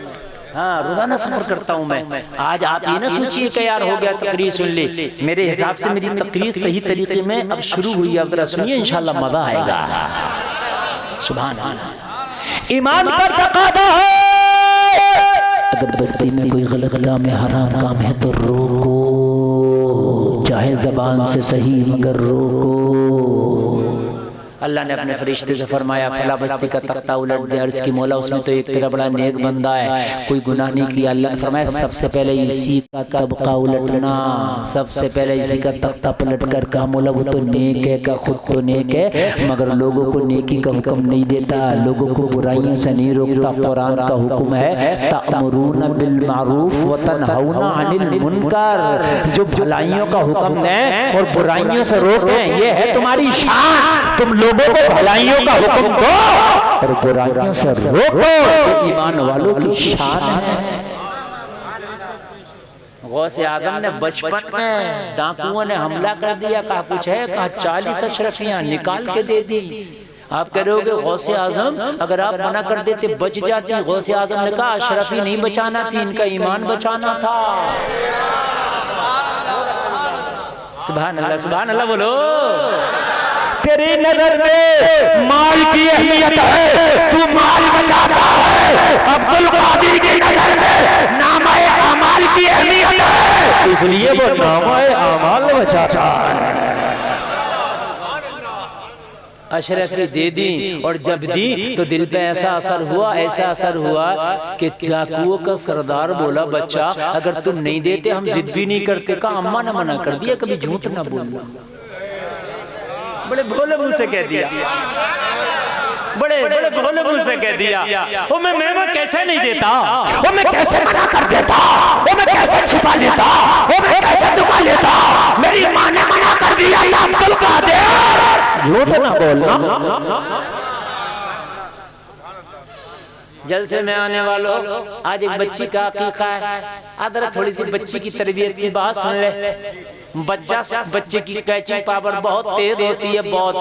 हाँ, रोजाना सफर करता हूँ मैं। आज आप ये ना सोचिए कि यार हो गया तकरीर सुन ली, मेरे हिसाब से मेरी तकरीर सही तरीके में अब शुरू हुई। अब जरा सुनिए, इंशाल्लाह मजा आएगा। सुभान अल्लाह। ईमान का तकादा है, अगर बस्ती में कोई गलत काम है, हराम काम है तो रोको, चाहे जबान से सही मगर रोको। अल्लाह ने अपने फरिश्ते से फरमाया फला बस्ती का तख्ता उलट दे। अर्ज की मौला उसमें तो एक तेरा बड़ा नेक बंदा है, कोई गुनाह नहीं किया। अल्लाह ने फरमाया सबसे पहले इसी का तबका उलटना, सबसे पहले इसी का तख्ता पलट कर कहा मौला वो तो नेक है, का खुद तो नेक है मगर लोगों को नेकी का हुक्म नहीं देता, लोगों को बुराइयों से नहीं रोकता। कुरान का हुक्म है तअमुरूना बिल मारूफ व तनहौना अनिल मुनकर, जो भलाइयों का हुक्म दें और बुराइयों से रोकें, ये है तुम्हारी शान। तुम लोगों को भलाइयों का हुक्म दो और बुराइयों से रोको, तो ईमान वालों की शान है। गौसे आजम ने बचपन में डाकुओं ने हमला कर दिया, कहा कुछ है, कहा 40 अशरफियां निकाल के दे दी। आप कह रहे होगे गौसे आजम अगर आप मना कर देते बच जाती। गौसे आजम ने कहा अशरफी नहीं बचाना थी, इनका ईमान बचाना था। सुभान अल्लाह, सुभान अल्लाह बोलो। तेरी नजर में माल की अहमियत है, तू माल बचाता है। अब्दुल कादिर की नजर में नामाए अमाल की अहमियत है, इसलिए वो नामाए अमाल बचाता है। अशरफी दे दी और जब दी तो दिल पे ऐसा असर हुआ, ऐसा असर हुआ कि डाकुओं का सरदार बोला बच्चा अगर तुम नहीं देते हम जिद भी नहीं करते। कहा अम्मा ने मना कर दिया, कभी झूठ ना बोलना। बड़े भोले मुंह से कह दिया, बड़े बड़े भोले मुंह से कह दिया। ओ मैं कैसे नहीं देता, ओ मैं कैसे मना कर देता, ओ मैं कैसे छुपा लेता, ओ मैं कैसे छुपा लेता, मेरी माँ ने मना कर दिया। अब्दुल कादिर झूठ ना बोलना। जलसे में आने वालों, आज एक बच्ची का अकीका है। अदर थोड़ी सी बच्ची की तरबियत की बात सुन ले। बच्चे की कैचिंग पावर बहुत तेज होती है, बहुत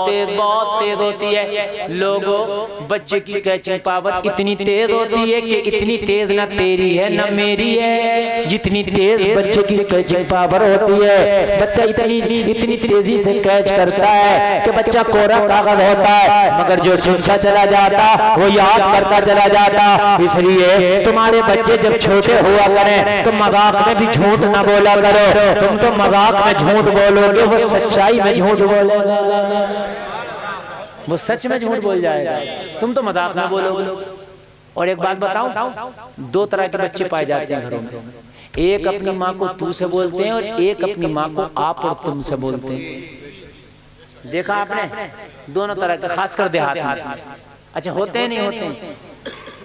तेज होती है। लोगों, बच्चे की कैचिंग पावर इतनी तेज होती है कि इतनी तेज ना तेरी है ना मेरी है, जितनी तेज बच्चे की कैचिंग पावर होती है। बच्चा इतनी तेजी से कैच करता है कि बच्चा कोरा कागज होता है मगर जो सुनता चला जाता वो याद करता चला जाता। इसलिए तुम्हारे बच्चे जब छोटे हुआ करें तो मजाक में भी झूठ ना बोला करो। तुम तो मजाक में झूठ बोलोगे, वो सच्चाई में झूठ बोलेगा, वो सच में झूठ बोल जाएगा, तुम तो मजाक में बोलोगे। और एक बात बताऊं, दो तरह के बच्चे पाए जाते हैं घरों में। एक अपनी माँ को तू से बोलते हैं और एक अपनी माँ को आप और तुम से बोलते हैं। देखा आपने, दोनों तरह के, खासकर देहात में। अच्छा होते हैं नहीं होते हैं?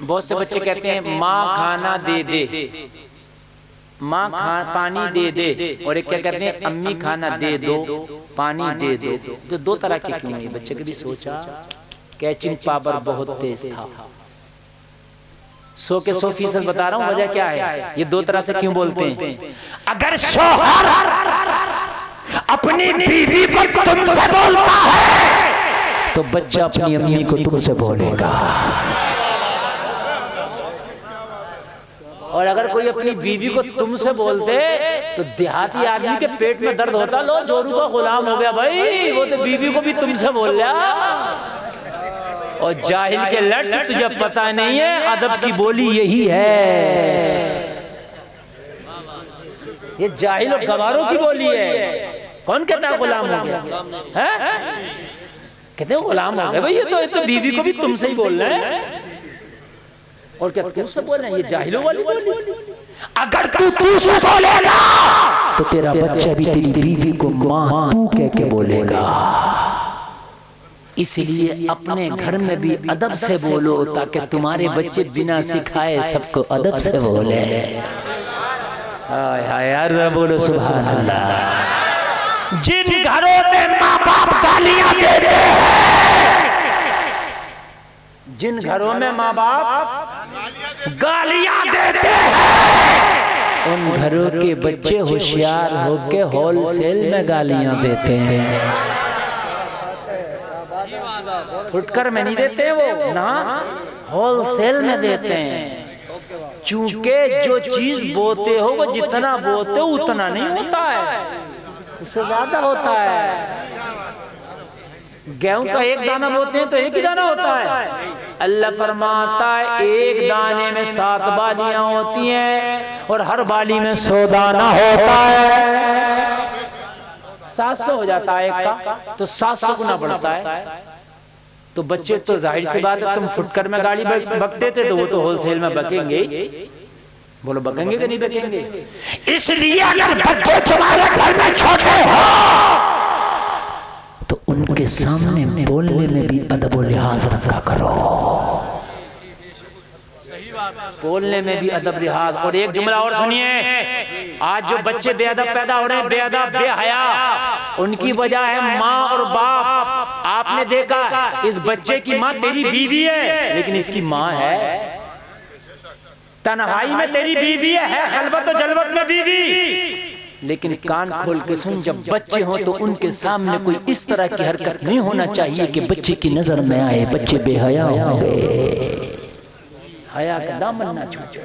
बहुत से बच्चे कहते हैं माँ खाना दे दे, माँ पानी दे दे, और एक क्या कहते हैं अम्मी खाना दे दो पानी दे दो। तो दो तरह के क्यों है? बच्चे कभी सोचा? कैचिंग पावर बहुत तेज था। 100% बता रहा हूँ। वजह क्या है? ये दो तरह से क्यों बोलते हैं? अगर शौहर अपनी बीवी को तुमसे बोलता है तो बच्चा अपनी अम्मी को तुमसे बोलेगा। और अगर कोई अपनी बीवी को तुमसे बोलते तो देहाती आदमी के पेट में दर्द होता, लो जोरू का गुलाम हो गया भाई, वो तो बीवी को भी तुमसे बोल रहा। और जाहिल के लट, तुझे पता नहीं है अदब की बोली यही है। ये जाहिल और गवारों की बोली है। कौन कहता है गुलाम हो गया है? कहते हैं गुलाम हो गया भाई, ये तो बीवी को भी तुमसे ही बोल रहे हैं। और क्या तू से बोल रहे हैं? ये जाहिलों वाली बोली। अगर तू से बोलेगा तो तेरा बच्चा भी तेरी बीवी को माँ तू कह के बोलेगा। इसलिए अपने घर में भी अदब से बोलो ताकि तुम्हारे बच्चे बिना सिखाए सबको अदब से बोले। हाय यार बोलो सुभान अल्लाह। जिन घरों में माँ बाप गालियां देते हैं, जिन घरों में माँ बाप गालियां देते हैं, उन घरों के बच्चे होशियार होके होलसेल में गालियां देते हैं। फुटकर में नहीं देते वो ना, होलसेल में देते हैं। चूंकि जो चीज बोते हो वो जितना बोते हो उतना नहीं होता है, उससे ज्यादा होता है। गेहूं का एक दाना बोते हैं तो एक ही दाना होता है। अल्लाह फरमाता है एक दाने में 7 बालियां होती हैं और हर बाली में 100 दाना होता है। 700 हो जाता है एक का, तो 700 गुना बढ़ता है। तो बच्चे तो जाहिर सी बात है, तुम फुटकर में गाड़ी बकते थे तो वो तो होलसेल में बकेंगे। बोलो बकेंगे कि नहीं बकेंगे? इसलिए अगर बच्चे तुम्हारे घर में छोटे हो तो उनके सामने बोलने में भी अदब और लिहाज रखा करो। बोलने में भी अदब लिहाज। और एक जुमला और सुनिए, आज जो बच्चे बेअदब पैदा हो रहे हैं, बेअदब बेहया, उनकी वजह है माँ और बाप। आपने देखा इस बच्चे की माँ तेरी बीवी है लेकिन इसकी माँ है तन्हाई में तेरी बीवी है खलवत और जलवत में बीवी। लेकिन कान खोल के सुन, जब बच्चे हो तो उनके सामने कोई इस तरह की हरकत नहीं होना चाहिए कि बच्चे की नजर में आए बच्चे बेहया होंगे। हया का दामन ना छूटे।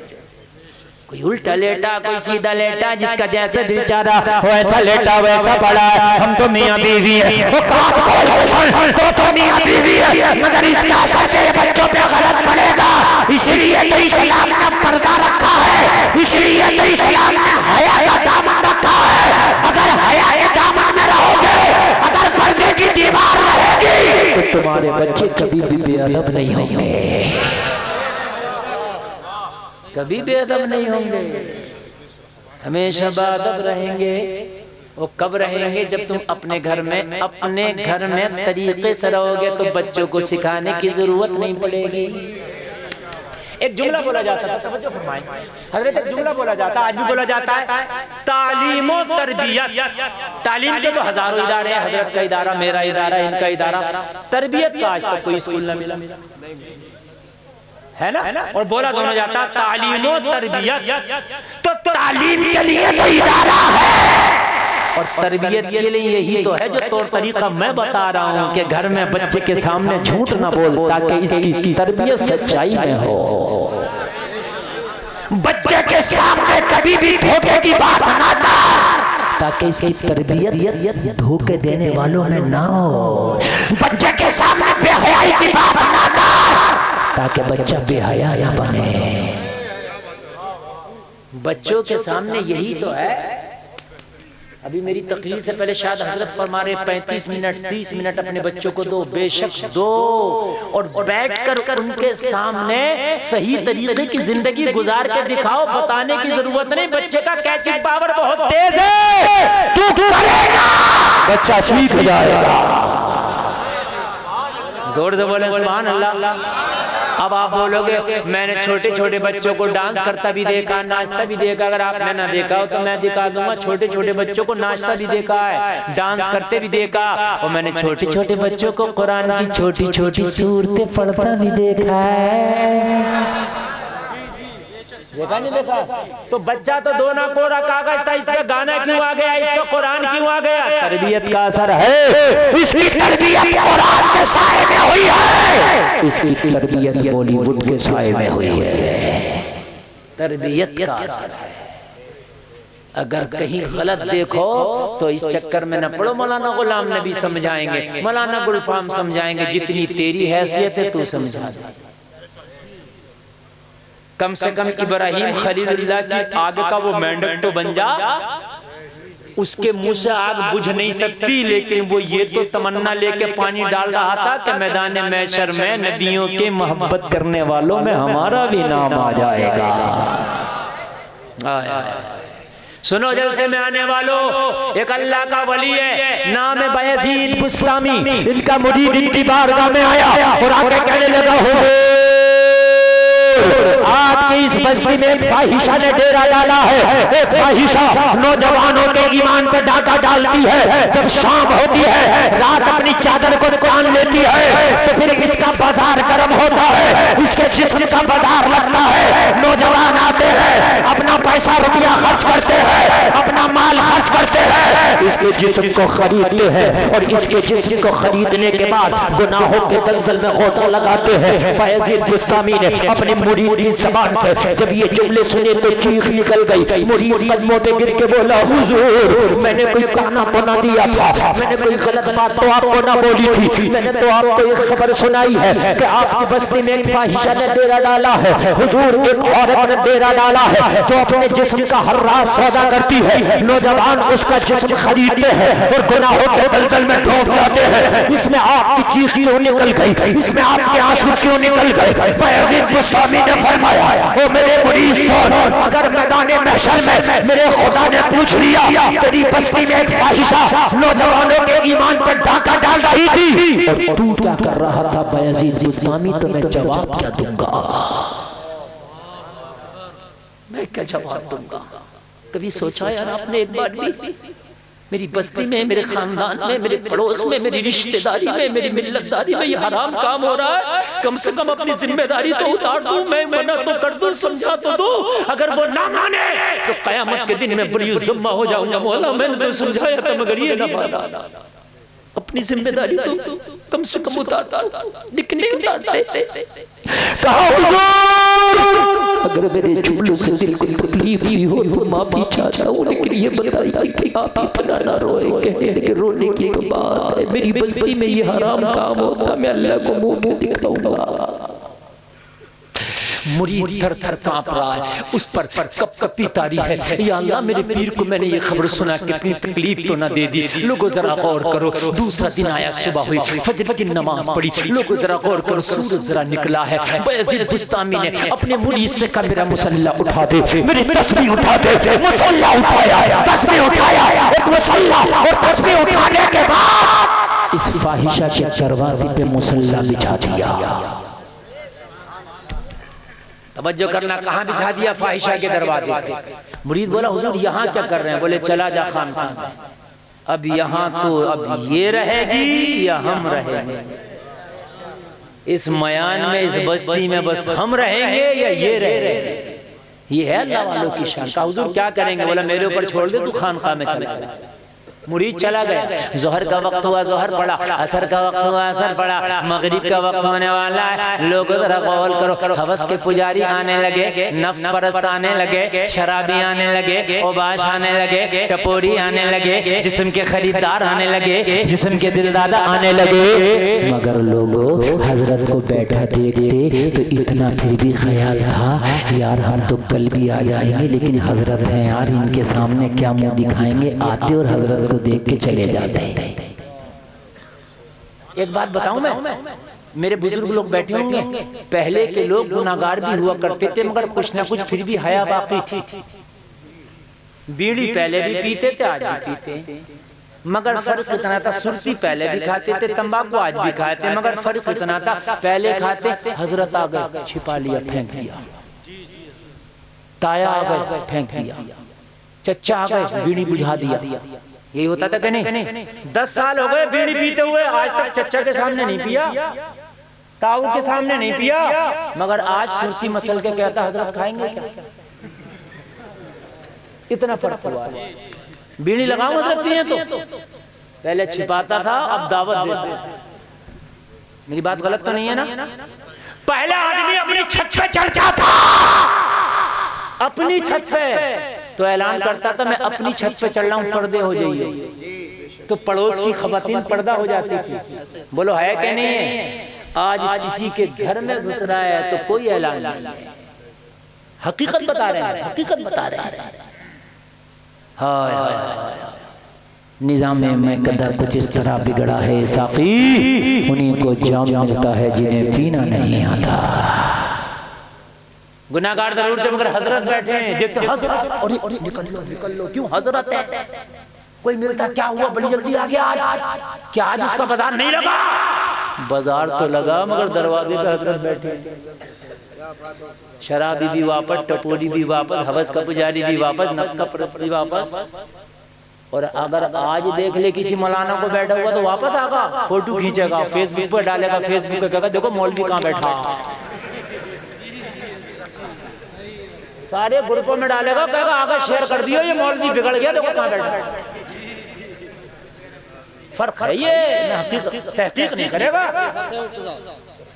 कोई उल्टा लेटा, कोई सीधा लेटा, जिसका जैसा दिल चाह रहा वैसा लेटा वैसा पड़ा। हम तो मियां बीवी है, वो कान खोल के सुन, तो मियां बीवी है, मगर इसका असर तेरे बच्चों पे गलत पड़ेगा। इसीलिए तो इस्लाम ने पर्दा रखा है, इसलिए तो इस्लाम ने हया का दामन रखा है। अगर हया के दामन में रहोगे, अगर पर्दे की दीवार रहेगी, तो तुम्हारे बच्चे कभी भी बेअदब नहीं होंगे, कभी बेअदब नहीं होंगे, हमेशा बाअदब रहेंगे। वो कब रहेंगे? जब तुम अपने घर में तरीके से रहोगे तो बच्चों को सिखाने की जरूरत नहीं पड़ेगी। एक जुमला बोला जाता था, तवज्जो फरमाएं हजरत, एक जुमला बोला जाता, आज भी बोला जाता है, तालीम और तरबियत। तालीम के तो हजारों इदारे हैं, हजरत का इदारा, मेरा इदारा, इनका इदारा। तरबियत का आज तक कोई स्कूल न मिला, है ना? और बोला दोनों जाता तालीम और तरबियत। तो तालीम के लिए तो इदारा है और तरबियत के लिए यही तो है जो तौर तरीका मैं बता रहा हूँ कि घर में बच्चे के सामने झूठ ना बोल, ताकि इसकी तरबियत सच्चाई में हो। बच्चे के सामने कभी भी धोखे की बात ना कर, ताकि इसकी तरबियत धोखे देने वालों में ना हो। बच्चे के सामने बेहयाई की बात ना कर, ताकि बच्चा बेहया ना बने। बच्चों के सामने यही तो है। अभी मेरी तकरीर से पहले शायद हजरत फरमा रहे 35 मिनट 30 मिनट अपने बच्चों को दो, बेशक दो, और बैठकर उनके सामने सही तरीके की जिंदगी गुजार के दिखाओ। बताने की जरूरत नहीं, बच्चे का कैचिंग पावर बहुत तेज है, तू करेगा बच्चा सीख जाएगा। जोर से बोले सुभान अल्लाह। अब आप बोलोगे मैंने छोटे छोटे बच्चों को डांस करता भी देखा, नाचता भी देखा। अगर आपने ना देखा हो तो मैं दिखा दूंगा। छोटे छोटे बच्चों को नाचता भी देखा है, डांस करते भी देखा, और मैंने छोटे छोटे बच्चों को कुरान की छोटी छोटी सूरतें पढ़ता भी देखा है। देखा नहीं देखा? तो बच्चा तो दो ना कोरा कागज था, इस पे गाना क्यों आ गया, इस पे कुरान क्यों आ गया? तरबियत का असर है। इसकी तरबियत कुरान के साए में हुई है, इसकी तरबियत बॉलीवुड के साए में हुई है। तरबियत का असर है। अगर कहीं गलत देखो तो इस चक्कर में न पड़ो। मौलाना गुलाम नबी समझाएंगे, मौलाना गुलफाम समझाएंगे, जितनी तेरी हैसियत है तू समझा दे। कम से कम इब्राहिम खलीलुल्लाह की आग का वो मेंढक तो बन जा। उसके मुंह से आग बुझ नहीं सकती, लेकिन वो ये तो तमन्ना लेके पानी डाल रहा था कि मैदान महशर में नबियों के मोहब्बत करने वालों में हमारा भी नाम आ जाएगा। सुनो जलसे में आने वालों, एक अल्लाह का वली है, नाम है बायजीद बुस्तामी। इनका मुरीद इनकी बारगाह में आया और आके कहने लगा, हो आपकी इस बस्ती में एक फाहिशा ने डेरा डाला है। एक फाहिशा नौजवानों के ईमान पर डाका डालती है। जब शाम होती है, रात अपनी चादर को तान लेती है, तो फिर इसका बाजार गर्म होता है, इसके जिस्म का बाजार लगता है। नौजवान आते हैं, अपना पैसा रुपया खर्च करते हैं, अपना माल खर्च करते हैं, इसके जिस्म को खरीदते हैं और इसके जिस्म को खरीदने के बाद गुनाहों के दलदल में गोता लगाते हैं। बायजीद बुस्तामी ने अपने मुरीद की ज़बान से जब ये जुमले सुने तो चीख निकल गई। मुरीद कदमों पे गिर के बोला, हुजूर मैंने कोई गाना बना दिया था, मैंने कोई गलत बात तो आपको ना बोली थी, मैंने तो आपको एक खबर सुनाई है कि आपकी बस्ती में एक फाहिशा ने डेरा डाला है। हुजूर एक औरत ने डेरा डाला है जो अपने जिस्म का हर रात सौदा करती है। नौजवान उसका जिस्म खरीदते हैं और गुनाहों के दलदल में डूब जाते हैं। इसमें आपकी चीख क्यों निकल गई, इसमें आपके आंसू क्यों निकल गए? बायजीद बुस्तामी ने फरमाया, ओ मेरे मुरीद सुन, अगर मैदाने महशर में मेरे खुदा ने पूछ लिया तेरी बस्ती में एक फाहिशा नौजवानों के ईमान पर डाका डाल रही थी और तू क्या कर रहा था बायजीद बुस्तामी, तो मैं जवाब क्या दूंगा? मैं क्या जवाब दूंगा? कभी सोचा यार आपने एक बार भी? मेरी बस्ती में, मेरे खानदान में, मेरे पड़ोस में, मेरी रिश्तेदारी में, मेरी मिल्लतदारी में ये हराम काम हो रहा है। कम से कम अपनी जिम्मेदारी तो उतार दूं, मैं मना तो कर दूं, समझा तो दूं। अगर वो ना माने तो कयामत के दिन में बड़ी ज़िम्मा हो जाऊंगा। मौला मैंने तो समझाया था मगर ये ना माना। अपनी जिम्मेदारी तो कम से कम उतारता, लेकिन नहीं उतारते। कहा हुजूर अगर मेरे जुमलों से दिल को तकलीफ भी हो तो माफी चाहता हूँ, लेकिन ये बताइए कि आप इतना ना रोए। कहने लगे रोने की तो बात है, मेरी बस्ती में ये हराम काम होता मैं अल्लाह को मुंह के दिखाऊंगा। मुरीद थर थर कांप रहा है, उस पर कप कपी तारी है। या अल्लाह मेरे पीर को मैंने ये खबर सुना, कितनी तकलीफ तो ना दे दी। लोगों जरा गौर करो, दूसरा दिन आया, सुबह हुई, फजर की नमाज पढ़ी, लोगों जरा गौर करो, सूरज जरा निकला है। बायजीद बुस्तामी ने अपने मुरीद से कहा मेरा मुसल्ला उठा दे, मेरी तस्बीह उठा दे। मुसल्ला उठाया, तस्बीह उठाया, एक मुसल्ला और तस्बीह उठाने के बाद इस फाहिशा के दरवाजे पे मुसल्ला बिछा दिया। तवज्जो करना, कहाँ बिछा दिया? फाहिशा के दरवाजे पे। मुरीद बोला हुजूर यहाँ क्या कर रहे हैं? बोले चला जा खानकाह में, अब यहाँ तो अब ये रहेगी या हम रहेंगे? इस मयान में, इस बस्ती में बस हम रहेंगे या ये रहेंगे? ये है अल्लाह वालों की शान। कहा हुजूर क्या करेंगे? बोला मेरे ऊपर छोड़ दे, तू खानकाह में चला जा। मुरीद चला गया। जोहर का वक्त हुआ, जोहर पड़ा, असर का वक्त हुआ, असर पड़ा, मगरिब का वक्त होने वाला है। लोगों जरा गौर करो, हवस के पुजारी आने लगे, नफ्स परस्त आने लगे, शराबी आने लगे, ओबाश आने लगे, टपोरी आने लगे, जिस्म के खरीदार आने लगे, जिस्म के दिलदादा आने लगे। मगर लोगों हजरत को बैठा देखते तो इतना फिर भी ख्याल था यार हम तो कल भी आ जाएंगे, लेकिन हजरत हैं यार, इनके सामने क्या मुंह दिखाएंगे? आते और हजरत देख के चले जाते हैं। एक बात बताऊं मैं, मेरे बुजुर्ग लोग बैठे होंगे, पहले के लोग गुनाहगार भी हुआ करते थे मगर कुछ ना कुछ फिर भी हया बाकी थी। बीड़ी पहले भी पीते थे, आज भी पीते, मगर फर्क इतना था, सुरती पहले भी खाते थे, तंबाकू आज भी खाते, मगर फर्क इतना था, पहले खाते, हजरत आ गए छिपा लिया, फेंक दिया, ताया आ गए फेंक दिया, चचा आ गए बीड़ी बुझा दिया। यही होता था कि नहीं? 10 साल हो गए बीड़ी पीते हुए, आज तक चचा के सामने नहीं पिया, ताऊ के सामने नहीं पिया, मगर आज सुरती मसल के कहता हजरत खाएंगे क्या? इतना फर्क हुआ। बीड़ी लगाऊं हजरत पिए तो पहले छिपाता था, अब दावत देता। मेरी बात गलत तो नहीं है ना? पहले आदमी अपनी छत पे चढ़ जाता, अपनी छत पे तो ऐलान करता था मैं अपनी छत पे चढ़ रहा हूं, पर्दे हो जाइए, तो पड़ोस की खवातीन पर्दा हो जाती थी। बोलो है कि नहीं है? आज किसी के घर में घुस रहा है तो कोई ऐलान नहीं। हकीकत बता रहे हैं, हकीकत बता रहे हैं। हाय निजाम में कदा कुछ इस तरह बिगड़ा है साकी, उन्हीं को जाम मिलता है जिन्हें पीना नहीं आता। गुनाहगार जरूर थे मगर हजरत बैठे हैं, देखते हजरत, अरे निकल लो, क्यों हजरत है? कोई मिलता क्या हुआ, बड़ी जल्दी आ गया आज, क्या आज उसका बाजार नहीं लगा? बाजार तो लगा मगर दरवाजे पे हजरत बैठे। शराबी भी वापस, टपोरी भी वापस, हवस का पुजारी भी वापस, नफ्स का परस्त भी वापस। और अगर आज देख ले किसी मौलाना को बैठा हुआ तो वापस आगा, फोटो खींचेगा, फेसबुक पर डालेगा, फेसबुक पे कहेगा देखो मौलवी कहाँ बैठा, सारे ग्रुपों में डालेगा, कहेगा आगे शेयर कर दियो ये मौलवी बिगड़ गया, देखो कहाँ बैठा। फर्क है ये, तहकीक नहीं करेगा,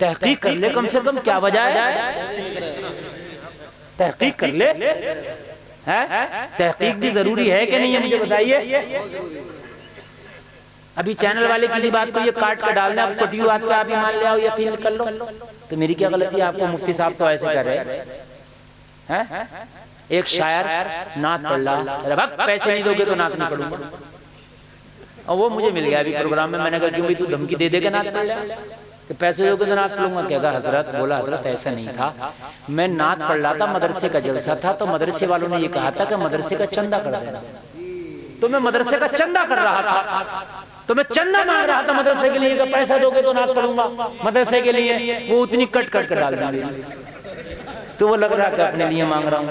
तहकीक कर ले कम से कम, क्या वजह है, तहकीक कर ले, है तहकीक भी जरूरी है कि नहीं है, मुझे बताइए। अभी चैनल वाले किसी बात को ये काट कर डालना, आप कटी बात पे आप ही मान ले आओ, यकीन कर लो, तो मेरी क्या गलती है? आपको मुफ्ती साहब तो ऐसे कर रहे हैं। एक शायर नात पढ़ रहा, पैसे नहीं दोगे तो नात नहीं पढ़ूंगा, और वो मुझे मिल गया अभी प्रोग्राम में। मैंने कहा क्यों भाई तू धमकी दे देगा नात पढ़ लिया कि पैसे दोगे तो नात पढ़ूंगा? क्या हजरत? बोला हजरत ऐसा नहीं था, मैं नात पढ़ रहा था, मदरसे का जलसा था, तो मदरसे वालों ने ये कहा था कि मदरसे का चंदा कर देना, तो मैं मदरसे का चंदा कर रहा था, तो मैं चंदा मांग रहा था मदरसे के लिए कि पैसा दोगे तो नात पढ़ूंगा मदरसे के लिए। वो उतनी कट कट कर डाल दी, तो वो लग रहा था अपने लिए मांग रहा हूं,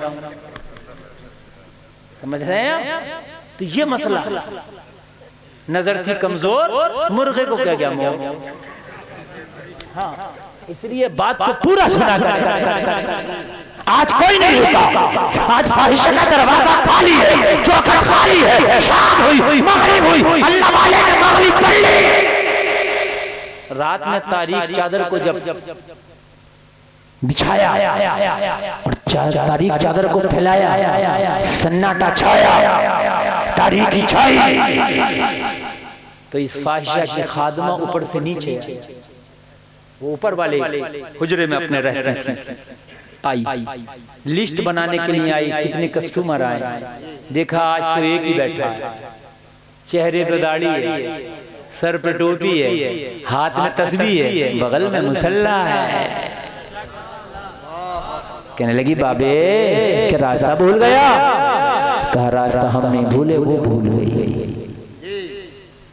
समझ रहे हैं? तो ये मसला, नजर थी कमजोर, मुर्गे को क्या गया मोह। हाँ, इसलिए बात को पूरा सुना कर। आज कोई नहीं होता, आज फाहिशा का दरवाजा खाली है, चौखट खाली है, शाम हुई, मगरिब हुई, अल्लाह वाले ने मगरिब पढ़ ली। रात में तारीख चादर को जब बिछाया और तारीख चादर को फैलाया, सन्नाटा छाया, तारीखी छाई, तो इस फाहिशा की खादमा ऊपर से नीचे, वो ऊपर वाले हुजरे में अपने रहते थे, आई लिस्ट बनाने के लिए आई, कितने कस्टमर आए, देखा आज तो एक ही बैठा है, चेहरे पे दाढ़ी है, सर पे टोपी है, हाथ में तस्बीह है, बगल में मुसल्ला है। कहने लगी बाबे क्या रास्ता भूल गया? कहा रास्ता हम नहीं भूले, वो भूल गई,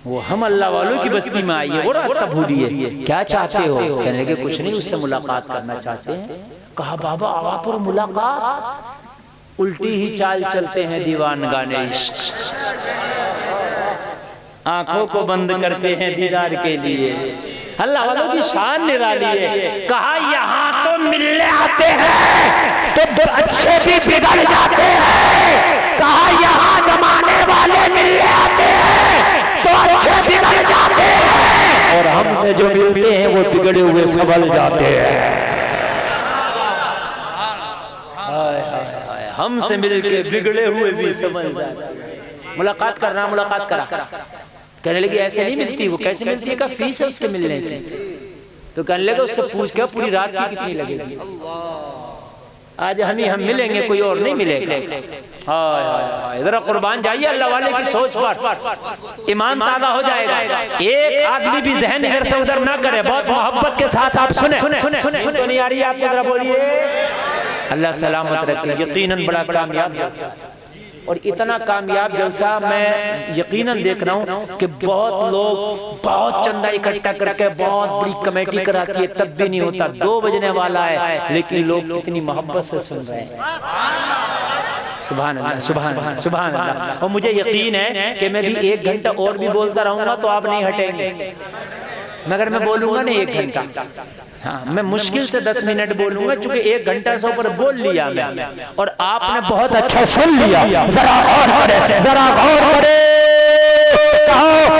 वो हम अल्लाह वालों की बस्ती में आई है, वो रास्ता भूली है। क्या चाहते हो? कहने लगे कुछ नहीं, उससे मुलाकात करना चाहते हैं। कहा बाबा आप और मुलाकात, उल्टी ही चाल चलते हैं दीवान गाने इश्क, आंखों को बंद करते हैं दीदार के लिए। अल्लाह वालों की शान निराली है। कहा यहाँ तो मिलने आते हैं तो अच्छे भी बिगड़ जाते हैं। कहा यहाँ जमाने वाले मिलने आते हैं तो अच्छे बिगड़ जाते हैं, और हमसे जो मिलते हैं वो बिगड़े हुए संभल जाते हैं। हमसे मिलके बिगड़े हुए भी समझ जाते। मुलाकात करना, मुलाकात करा। कहने लगी ऐसे नहीं मिलती। वो कैसे मिलती है? का फीस है उसके मिलने की। तो कहने लगा उससे पूछ के पूरी रात की कितनी लगेगी। आज हम मिलेंगे, कोई और नहीं मिलेगा। इधर कुर्बान जाइए अल्लाह वाले की सोच पर, ईमान ताज़ा हो जाएगा। एक आदमी भी जहन इधर से उधर ना करे, बहुत मोहब्बत के साथ आप सुने। तो नहीं आ रही आपको, जरा बोलिए। अल्लाह सलामत रखे। यकीनन बड़ा कामयाब जलसा, और इतना कामयाब जलसा मैं यकीनन देख रहा हूँ कि बहुत लोग बहुत चंदा इकट्ठा करके बहुत बड़ी कमेटी कराती है, तब भी नहीं होता। 2 बजने वाला है लेकिन लोग कितनी मोहब्बत से सुन रहे हैं। सुभान अल्लाह, सुभान अल्लाह, सुभान अल्लाह। और मुझे यकीन है कि मैं भी 1 घंटा और भी बोलता रहूंगा तो आप नहीं हटेंगे। मगर मैं बोलूंगा ना 1 घंटा, हाँ मैं मुश्किल से 10 मिनट बोलूंगा, क्योंकि 1 घंटा से ऊपर बोल लिया मैं, और आपने बहुत अच्छा सुन लिया। जरा गौर करे, जरा गौर करे।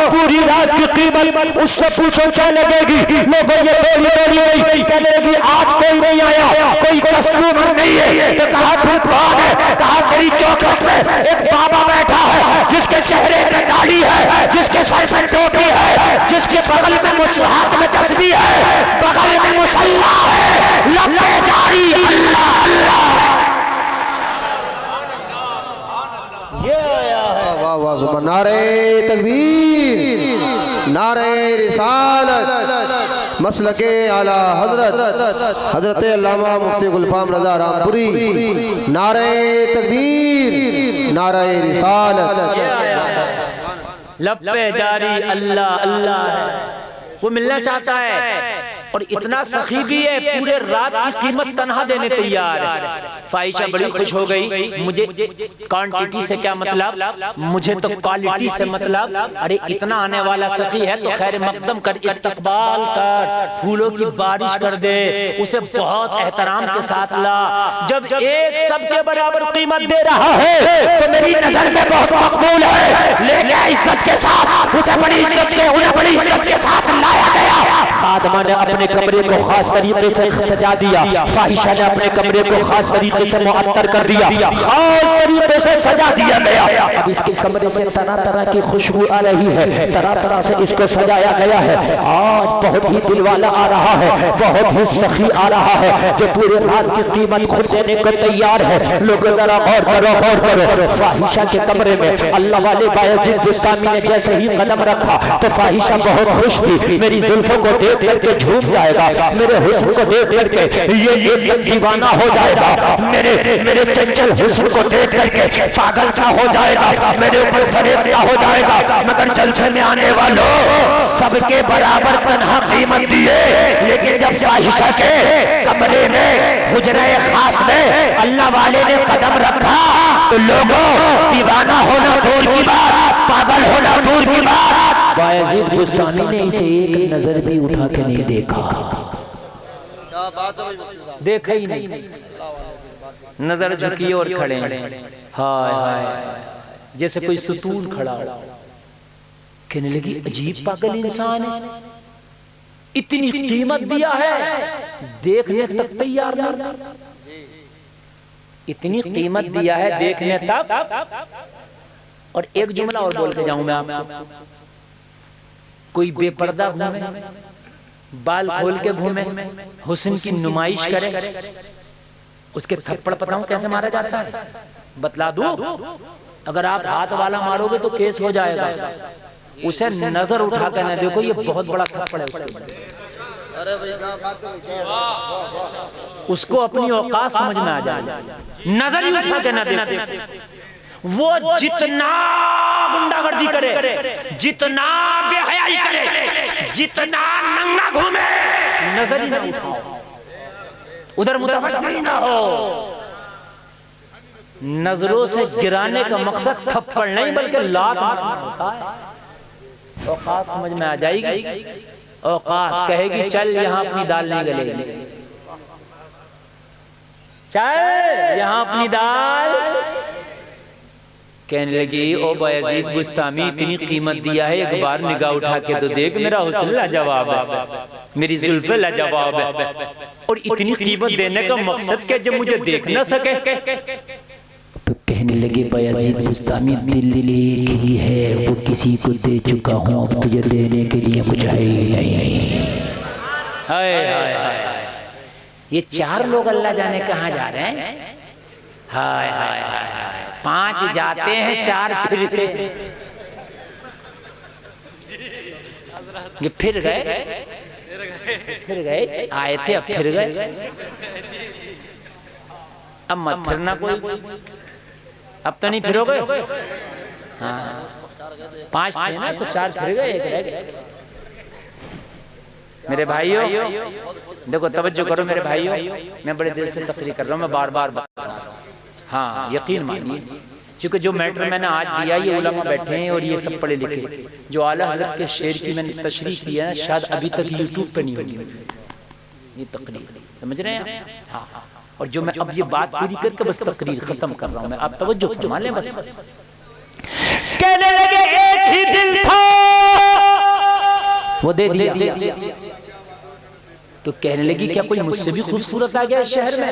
पूरी रात की कीमत उससे पूछो क्या लगेगी। लोगों ये बोली गई, कहने लगी आज कोई नहीं आया, कोई कस्टमर नहीं है। तो कहा तुम कौन है? कहा मेरी चौखट में एक बाबा बैठा है, जिसके चेहरे पे दाढ़ी है, जिसके सर पे टोपी है, जिसके बगल में हाथ में तस्बीह है, बगल में मुसल्ला है, लब्बे जारी अल्लाह अल्लाह। ये आया है। वाह वाह सुभान, नारे तकबीर, नारे रिसालत, मसलके आला हजरत हजरत अल्लामा मुफ्ती गुलफाम रजा रामपुरी। नारे तकबीर, नारे रिसालत। लब्बे जारी अल्लाह अल्लाह है। वो मिलना चाहता है, और इतना सखी भी है, पूरे रात की कीमत तनहा देने तैयार है। फाहिशा बड़ी खुश हो गई, मुझे क्वांटिटी से क्या मतलब, मुझे तो क्वालिटी से मतलब। अरे इतना आने वाला सखी है तो खैर मकदम कर, इस्तकबाल कर, फूलों की बारिश कर दे, उसे बहुत एहतराम के साथ ला। जब एक सबके बराबर कीमत दे रहा है तो मेरी नजर में बहुत मकबूल है, लेकिन इज्जत के साथ उसे बड़ी इज्जत के साथ लाया गया। खादमा ने अपने कमरे को खास तरीके से सजा दिया, फाहिशा ने अपने कमरे को खास तरीके से मुअत्तर कर दिया, खास तरीके से सजा दिया गया। अब इसके कमरे से तरह तरह की खुशबू आ रही है, तरह तरह से इसको सजाया गया है। आज बहुत ही दिलवाला आ रहा है, बहुत ही सखी आ रहा है, जो पूरे रात की कीमत खुद देने को तैयार है। लोग जरा गौर करो, गौर करो। फाहिशा के कमरे में अल्लाह वाले बायजीद बुस्तामी ने जैसे ही कदम रखा तो फाहिशा बहुत खुश थी। मेरी जुल्फों को देख करके झूम जाएगा, मेरे हुस्न को देख करके ये एकदम दीवाना हो जाएगा, मेरे चंचल हुस्न को देख करके पागल सा हो जाएगा, मेरे ऊपर फरेफ्ता हो जाएगा। मगर जलसे में आने वालों सबके बराबर तन्हा कीमत दिए, लेकिन जब फाहिशा के कमरे में हुजरे खास में अल्लाह वाले ने कदम रखा तो लोगों दीवाना होना दूर की बात, पागल होना दूर की बात, बायजीद बुस्तामी ने इसे एक नजर भी उठा के नहीं देखा, देखा ही नहीं, नजर झुकी और खड़े हैं। हाय हाय, जैसे कोई सुतून खड़ा हो। कहने लगी अजीब पागल इंसान है, इतनी कीमत दिया है, देखने तक तैयार नहीं, इतनी कीमत दिया है देखने तक। और एक जुमला और बोल के जाऊं मैं आपको, कोई बेपर्दा घूमे, बाल खोल के घूमे, हुस्न की नुमाइश करे, उसके थप्पड़ बताऊं कैसे मारा जाता है, बतला दूं? अगर आप हाथ वाला मारोगे तो केस हो जाएगा। उसे नजर उठा कर न देखो, ये बहुत बड़ा थप्पड़ है उसको अपनी औकात समझ में आ जाए, नजर ही उठा के न देखो। वो जितना गुंडागर्दी करे, जितना बेहयाई करे, जितना नंगा घूमे, नजर ही ना उठाओ, उधर मुतवज्जो ना हो। नजरों से गिराने का मकसद थप्पड़ नहीं बल्कि लात होता है। औकात समझ में आ जाएगी, औकात कहेगी चल यहाँ अपनी दाल नहीं गलेगी, चल यहाँ अपनी दाल। कहने लगी ओ बायजीद बुस्तामी, इतनी कीमत दिया है, एक बार निगाह उठा के तो देख, मेरा हुस्न लाजवाब है, मेरी जुल्फे लाजवाब है, और इतनी कीमत देने का मकसद क्या जब मुझे देख ना सके। तो कहने लगे बायजीद बुस्तामी, दिल एक ही है, वो किसी को दे चुका हूँ, अब तुझे देने के लिए कुछ है ही नहीं। हाय हाय हाय, ये चार लोग अल्लाह जाने कहाँ जा रहे हैं। हाय हाय हाय, 5 जाते हैं, 4 फिरते हैं। ये फिर गए, आए थे अब फिर गए, अब मत फिरना कोई, अब तो नहीं फिरोगे। हाँ 5 थे ना, तो 4 फिर गए, 1 रह गए। मेरे भाइयों देखो, तवज्जो करो मेरे भाइयों, मैं बड़े दिल से तकरीर कर रहा हूँ, मैं बार बार बता रहा हूँ। हाँ यकीन मानिए, क्योंकि जो मैटर मैंने आज दिया, ये उलमा बैठे हैं और ये सब पढ़े लिखे, जो आला हज़रत के शेर की मैंने तशरीह की है, शायद अभी तक यूट्यूब पे नहीं होगी ये तकरीर, समझ रहे हैं। हाँ, और जो मैं अब ये बात पूरी करके बस तकरीर खत्म कर रहा हूँ मैं, आप तवज्जो फरमा लें बस। कहने लगे एक ही दिल था, वो दे दिया। तो कहने लगी क्या कोई मुझसे भी खूबसूरत आ गया इस शहर में?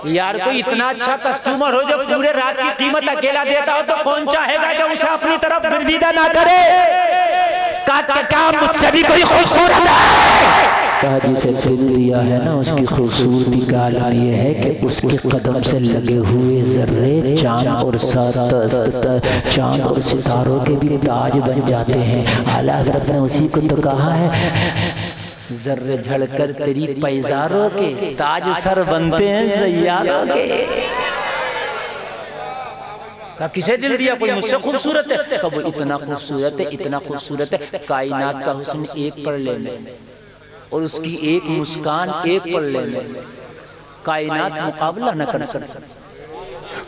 यार कोई इतना अच्छा कस्टमर हो जो पूरे रात की कीमत अकेला देता हो, तो कौन चाहेगा कि उसे अपनी तरफ गर्दीदा ना करे। क्या मुझसे भी कोई खूबसूरत है? कहा जिसे दिल दिया है ना, उसकी खूबसूरती का आलम यह है कि उसके कदम से लगे हुए जर्रे चांद और सितारों के भी ताज बन जाते हैं। आला हज़रत ने उसी को तो कहा है, जर्रे झड़कर तेरी पैजारों के ताज सर बनते हैं सैयारों के। कहा किसे दिल दिया, कोई मुझसे खूबसूरत है? कहा वो इतना खूबसूरत है, इतना खूबसूरत है, कायनात का हुस्न एक पलड़े में और उसकी एक मुस्कान एक पलड़े में, कायनात मुकाबला न कर सकता।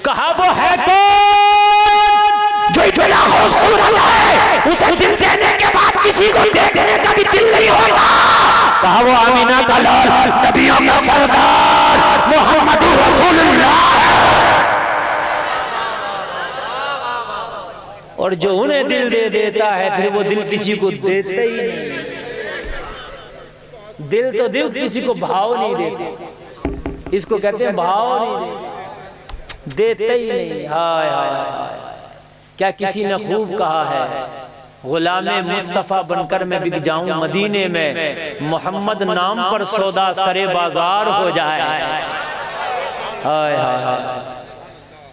कहा वो है कौन जो इतना खूबसूरत है, उसे दिल देने के बाद किसी को देखने का भी दिल नहीं होगा? कहा वो आमीना का लाल, नबियों का सरदार मोहम्मद रसूलुल्लाह। और जो उन्हें दिल दे देता है फिर वो दिल किसी को देता ही नहीं। दिल तो दिल किसी को भाव नहीं देते, इसको कहते हैं भाव नहीं देते ही नहीं। हाय हाय हाय, क्या किसी ने खूब कहा है, गुलामे मुस्तफा बनकर मैं बिक जाऊं मदीने में, मोहम्मद नाम पर सौदा सरे बाजार हो जाए। हाय हाय हाय,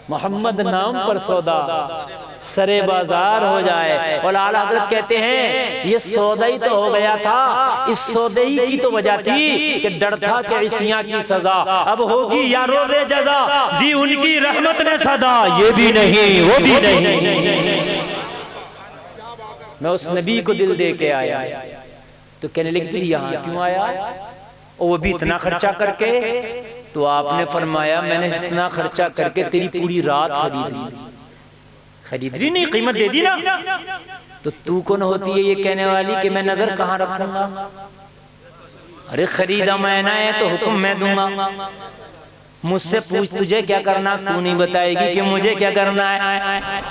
मोहम्मद नाम पर सौदा सरे बाजार हो जाए। और आला हज़रत कहते हैं ये सौदा ही तो हो गया था, इस सौदे ही की तो वजह थी कि डर था कि इसियां की सजा अब होगी या रोज़े जज़ा, दी उनकी रहमत ने सदा, ये भी नहीं वो भी नहीं। मैं उस नबी को दिल दे के आया, तो कहने लगी फिर यहाँ क्यों आया? और वो भी इतना खर्चा करके? तो आपने फरमाया मैंने इतना खर्चा करके तेरी पूरी रात खरीदी नहीं, कीमत दे दी ना। तो तू कौन होती है ये कहने वाली कि मैं नजर कहाँ रखूंगा? अरे खरीदा मैंने है तो हुक्म मैं दूंगा। मुझसे पूछ तुझे क्या करना, तू नहीं बताएगी कि मुझे क्या करना है।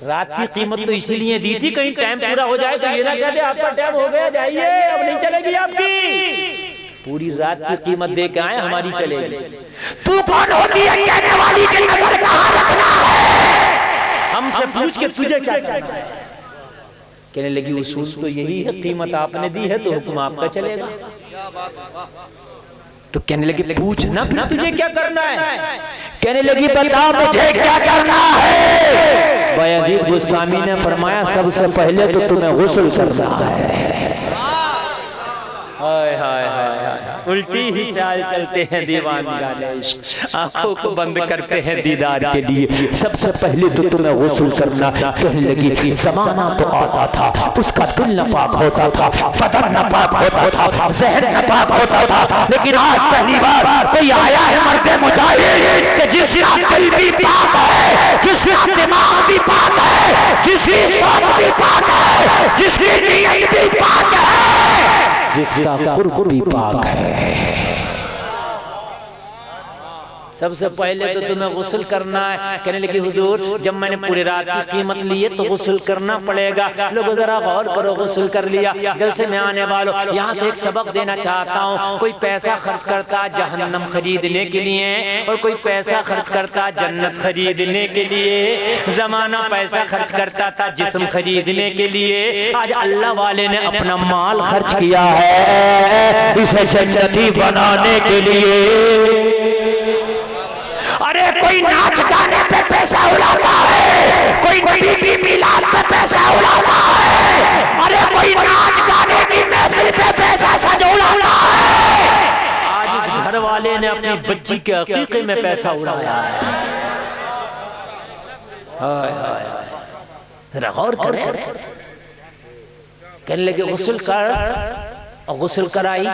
रात की कीमत तो इसीलिए दी थी कहीं टाइम पूरा हो जाए तो ये ना कह दे आपका टाइम हो गया जाइए अब नहीं चलेगी आपकी। पूरी रात की कीमत दे के आए हमारी चलेगी। तू कौन होती है कहने वाली कि नजर कहाँ रखना है? हमसे पूछ के तुझे क्या करना है? कहने लगी उसूल तो यही है, कीमत आपने दी है तो हुक्म आपका चलेगा। तो कहने लगी पूछना फिर तुझे क्या करना है? कहने लगी बता मुझे क्या करना है? बायजीद बुस्तामी ने फरमाया सबसे पहले तो तुम्हें गुस्ल करना है। हाय हाय हाय, उल्टी ही चाल चलते हैं दीवानगाने इश्क, आंखों को बंद करते हैं दीदार के लिए। सबसे पहले तो तुम्हें गुस्ल करना। कहने लगी ज़माना तो आता था उसका दिल नापाक होता था, बदन नापाक होता था, ज़हन नापाक होता था, लेकिन आज पहली बार कोई आया है मर्दे मुजाहिद कि जिसका दिल भी पाक है, जिसका दिमाग भी पाक है, जिसकी सोच भी पाक है, जिसकी नीयत भी पाक है, जिसका कुर्ब भी पाक है। सबसे पहले तो तुम्हें गुस्ल करना है। कहने लगी हुजूर जब मैंने पूरी रात की कीमत ली है तो गुस्ल करना पड़ेगा। लोगों जरा गौर करो, गुस्ल कर लिया। जलसे में आने वालों यहाँ से एक सबक देना चाहता हूँ। कोई पैसा खर्च करता जहन्नम खरीदने के लिए और कोई पैसा खर्च करता जन्नत खरीदने के लिए। जमाना पैसा खर्च करता था जिस्म खरीदने के लिए, आज अल्लाह वाले ने अपना माल खर्च किया है इसे जन्नती बनाने के लिए। अरे कोई नाच गाने पे पैसा उड़ाता है, कोई नबी की मिलाद पे पैसा उड़ाता है, अरे कोई नाच गाने की महफिल पे पैसा सज उड़ाता है। आज इस घर वाले ने अपनी बच्ची के अकीके में पैसा उड़ाया है। हाय हाय, गौर करें। कहने लगे गुस्ल कर, और गुस्ल कराई।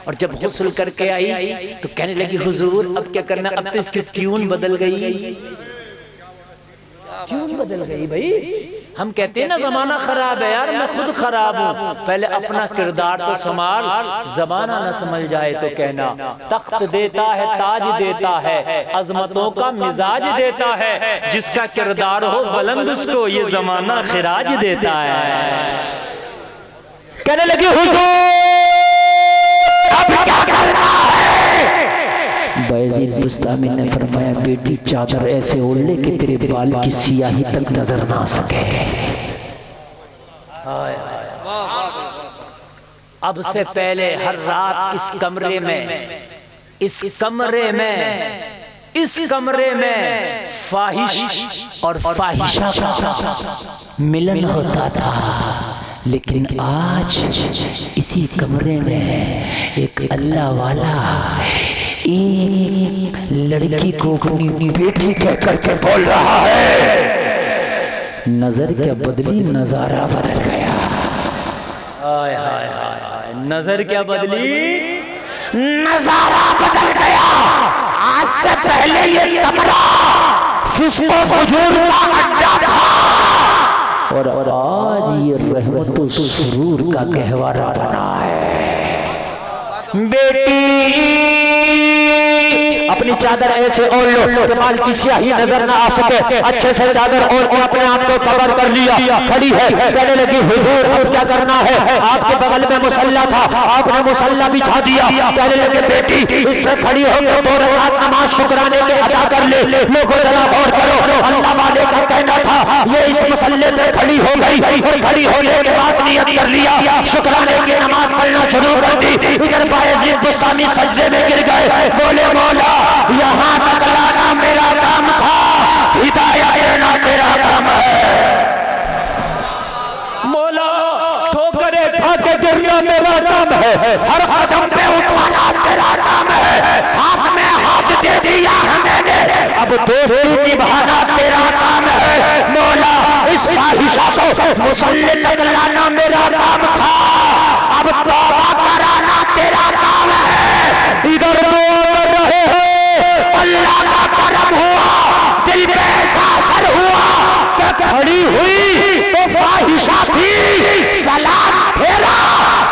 और जब गुस्ल करके आई तो कहने लगी हुजूर अब क्या करना? अब तो इसकी ट्यून बदल गई। ट्यून बदल गई भाई। हम कहते हैं ना जमाना खराब है यार, मैं खुद खराब हूँ। पहले अपना किरदार तो संभाल, जमाना न समझ जाए तो कहना। तख्त देता है, ताज देता है, अजमतों का मिजाज देता है, जिसका किरदार हो बुलंद उसको ये जमाना खिराज देता है। कहने लगी हुजूर अब क्या करना है? बायजीद बुस्तामी ने फरमाया बेटी चादर ऐसे ओढ़ ले कि तेरे बाल की सियाही तक नजर ना सके। अब से पहले हर रात इस कमरे में फाहिश और फाहिशा का मिलन होता था, लेकिन आज इसी कमरे में एक अल्लाह वाला एक लड़की को अपनी बेटी कह करके बोल रहा है, नजर क्या बदली, नजारा बदल गया। हाय हाय हाय, नजर क्या बदली, नजारा बदल गया। आज से पहले ये कमरा फिस्को फजूर का अड्डा था और आज ये रहमत व सुरूर का गहवारा बना है। बेटी अपनी चादर ऐसे ओढ़ लो कि बाल की स्याही नजर ना आ सके। अच्छे से चादर ओढ़ के अपने आप को कवर कर लिया। खड़ी है, कहने लगी हुजूर अब क्या करना है। आपके बगल में मुसल्ला था, आपने मुसल्ला बिछा दिया। कहने लगे बेटी इस पे खड़ी होकर 2 रकात नमाज शुक्राने के अदा कर ले। लोगों जरा गौर करो, अल्लाह वाले का कहना था ये इस मुसल्ले पे खड़ी हो गई और खड़ी होने के बाद नियत कर लिया, शुक्राने की नमाज पढ़ना शुरू कर दी। इधर बायजीद बुस्तामी सजदे में गिर गए, बोले मौला यहाँ तक लाना मेरा काम था, हिदायत देना तेरा काम है। मौला ठोकरे खा के गिरना मेरा काम है, हर कदम पे उठवाना तेरा काम है। हाथ में हाथ दे दिया है मैंने, अब दोस्ती निभाना तेरा काम है। मौला इस फाहिशा को मुसल्ले तक लाना मेरा काम था, अब तौबा कराना तेरा काम है। इधर कर रहे हैं, अल्लाह का करम हुआ, दिल पे ऐसा असर हुआ कि खड़ी हुई तो फाहिशा थी, सलाम फेरा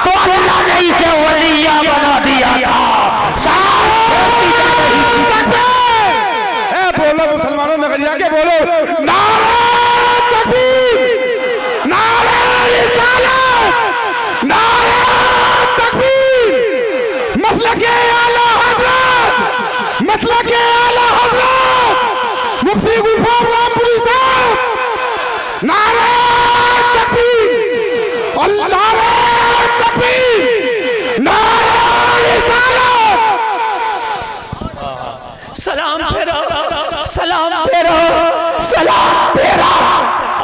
तो अल्लाह ने इसे वलिया बना दिया था। बोलो मुसलमानों नगरिया के बोलो, नारे तकबीर, नारे रिसालत, नारे तकबीर, मसलके आला हजरत, मसलके आला हजरत मुफ्ती गुलफाम रामपुरी साहब, नारे तकबीर और नारे तकबीर, नारे रिसालत। सलाम फेरो, सलाम फेरो, सलाम फेरा।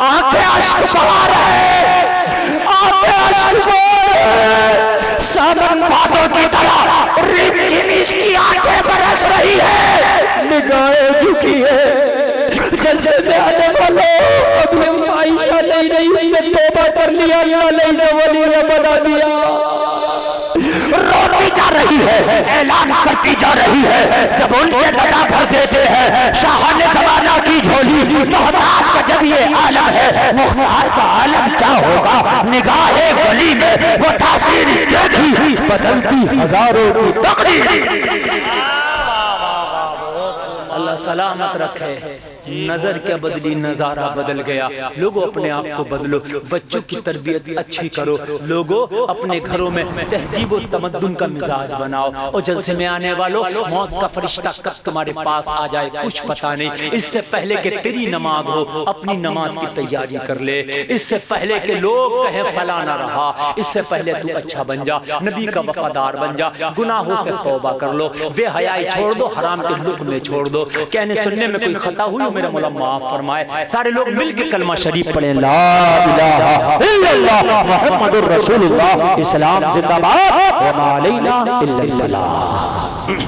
आंखें अश्क बहा रहे, आंखें अश्क बहा रहे, सावन भादों की तरह रिमझिम इसकी आंखें बरस रही है, निगाहें झुकी है। जलसे से आने वालों अभी आयशा नहीं रही, उसने तौबा कर लिया, अल्लाह ने इसे वली बना दिया। रोती जा रही है, ऐलान करती जा रही है, जब उनके गदा भर देते हैं शाहाने ज़माना की झोली। मोहताज का जब ये आलम है, मुख्तार का आलम क्या होगा। निगाहे वली में वो तासीर देखी, बदलती हजारों की तकदीर। अल्लाह सलामत रखे। नजर क्या बदली, नजारा बदल गया। लोगों अपने आप को बदलो, बच्चों की तरबियत अच्छी करो। लोगों अपने घरों में तहजीब और तमद्दुन का मिजाज बनाओ। और जलसे में आने वालों, मौत का फरिश्ता कब तुम्हारे पास आ जाए कुछ पता नहीं। इससे पहले कि तेरी नमाज हो, अपनी नमाज की तैयारी कर ले। इससे पहले कि लोग कहें फलाना रहा, इससे पहले तू अच्छा बन जा, नबी का वफादार बन जा। गुनाहों से तौबा कर लो, बेहयाई छोड़ दो, हराम के लुक में छोड़ दो। कहने सुनने में कोई खता हुई मेरा मौला माफ फरमाए। सारे लोग मिलकर कलमा शरीफ पढ़ें, ला इलाहा इल्लल्लाह मुहम्मदुर रसूलुल्लाह। इस्लाम जिंदाबाद, व मा अलैना इल्लल बलाग।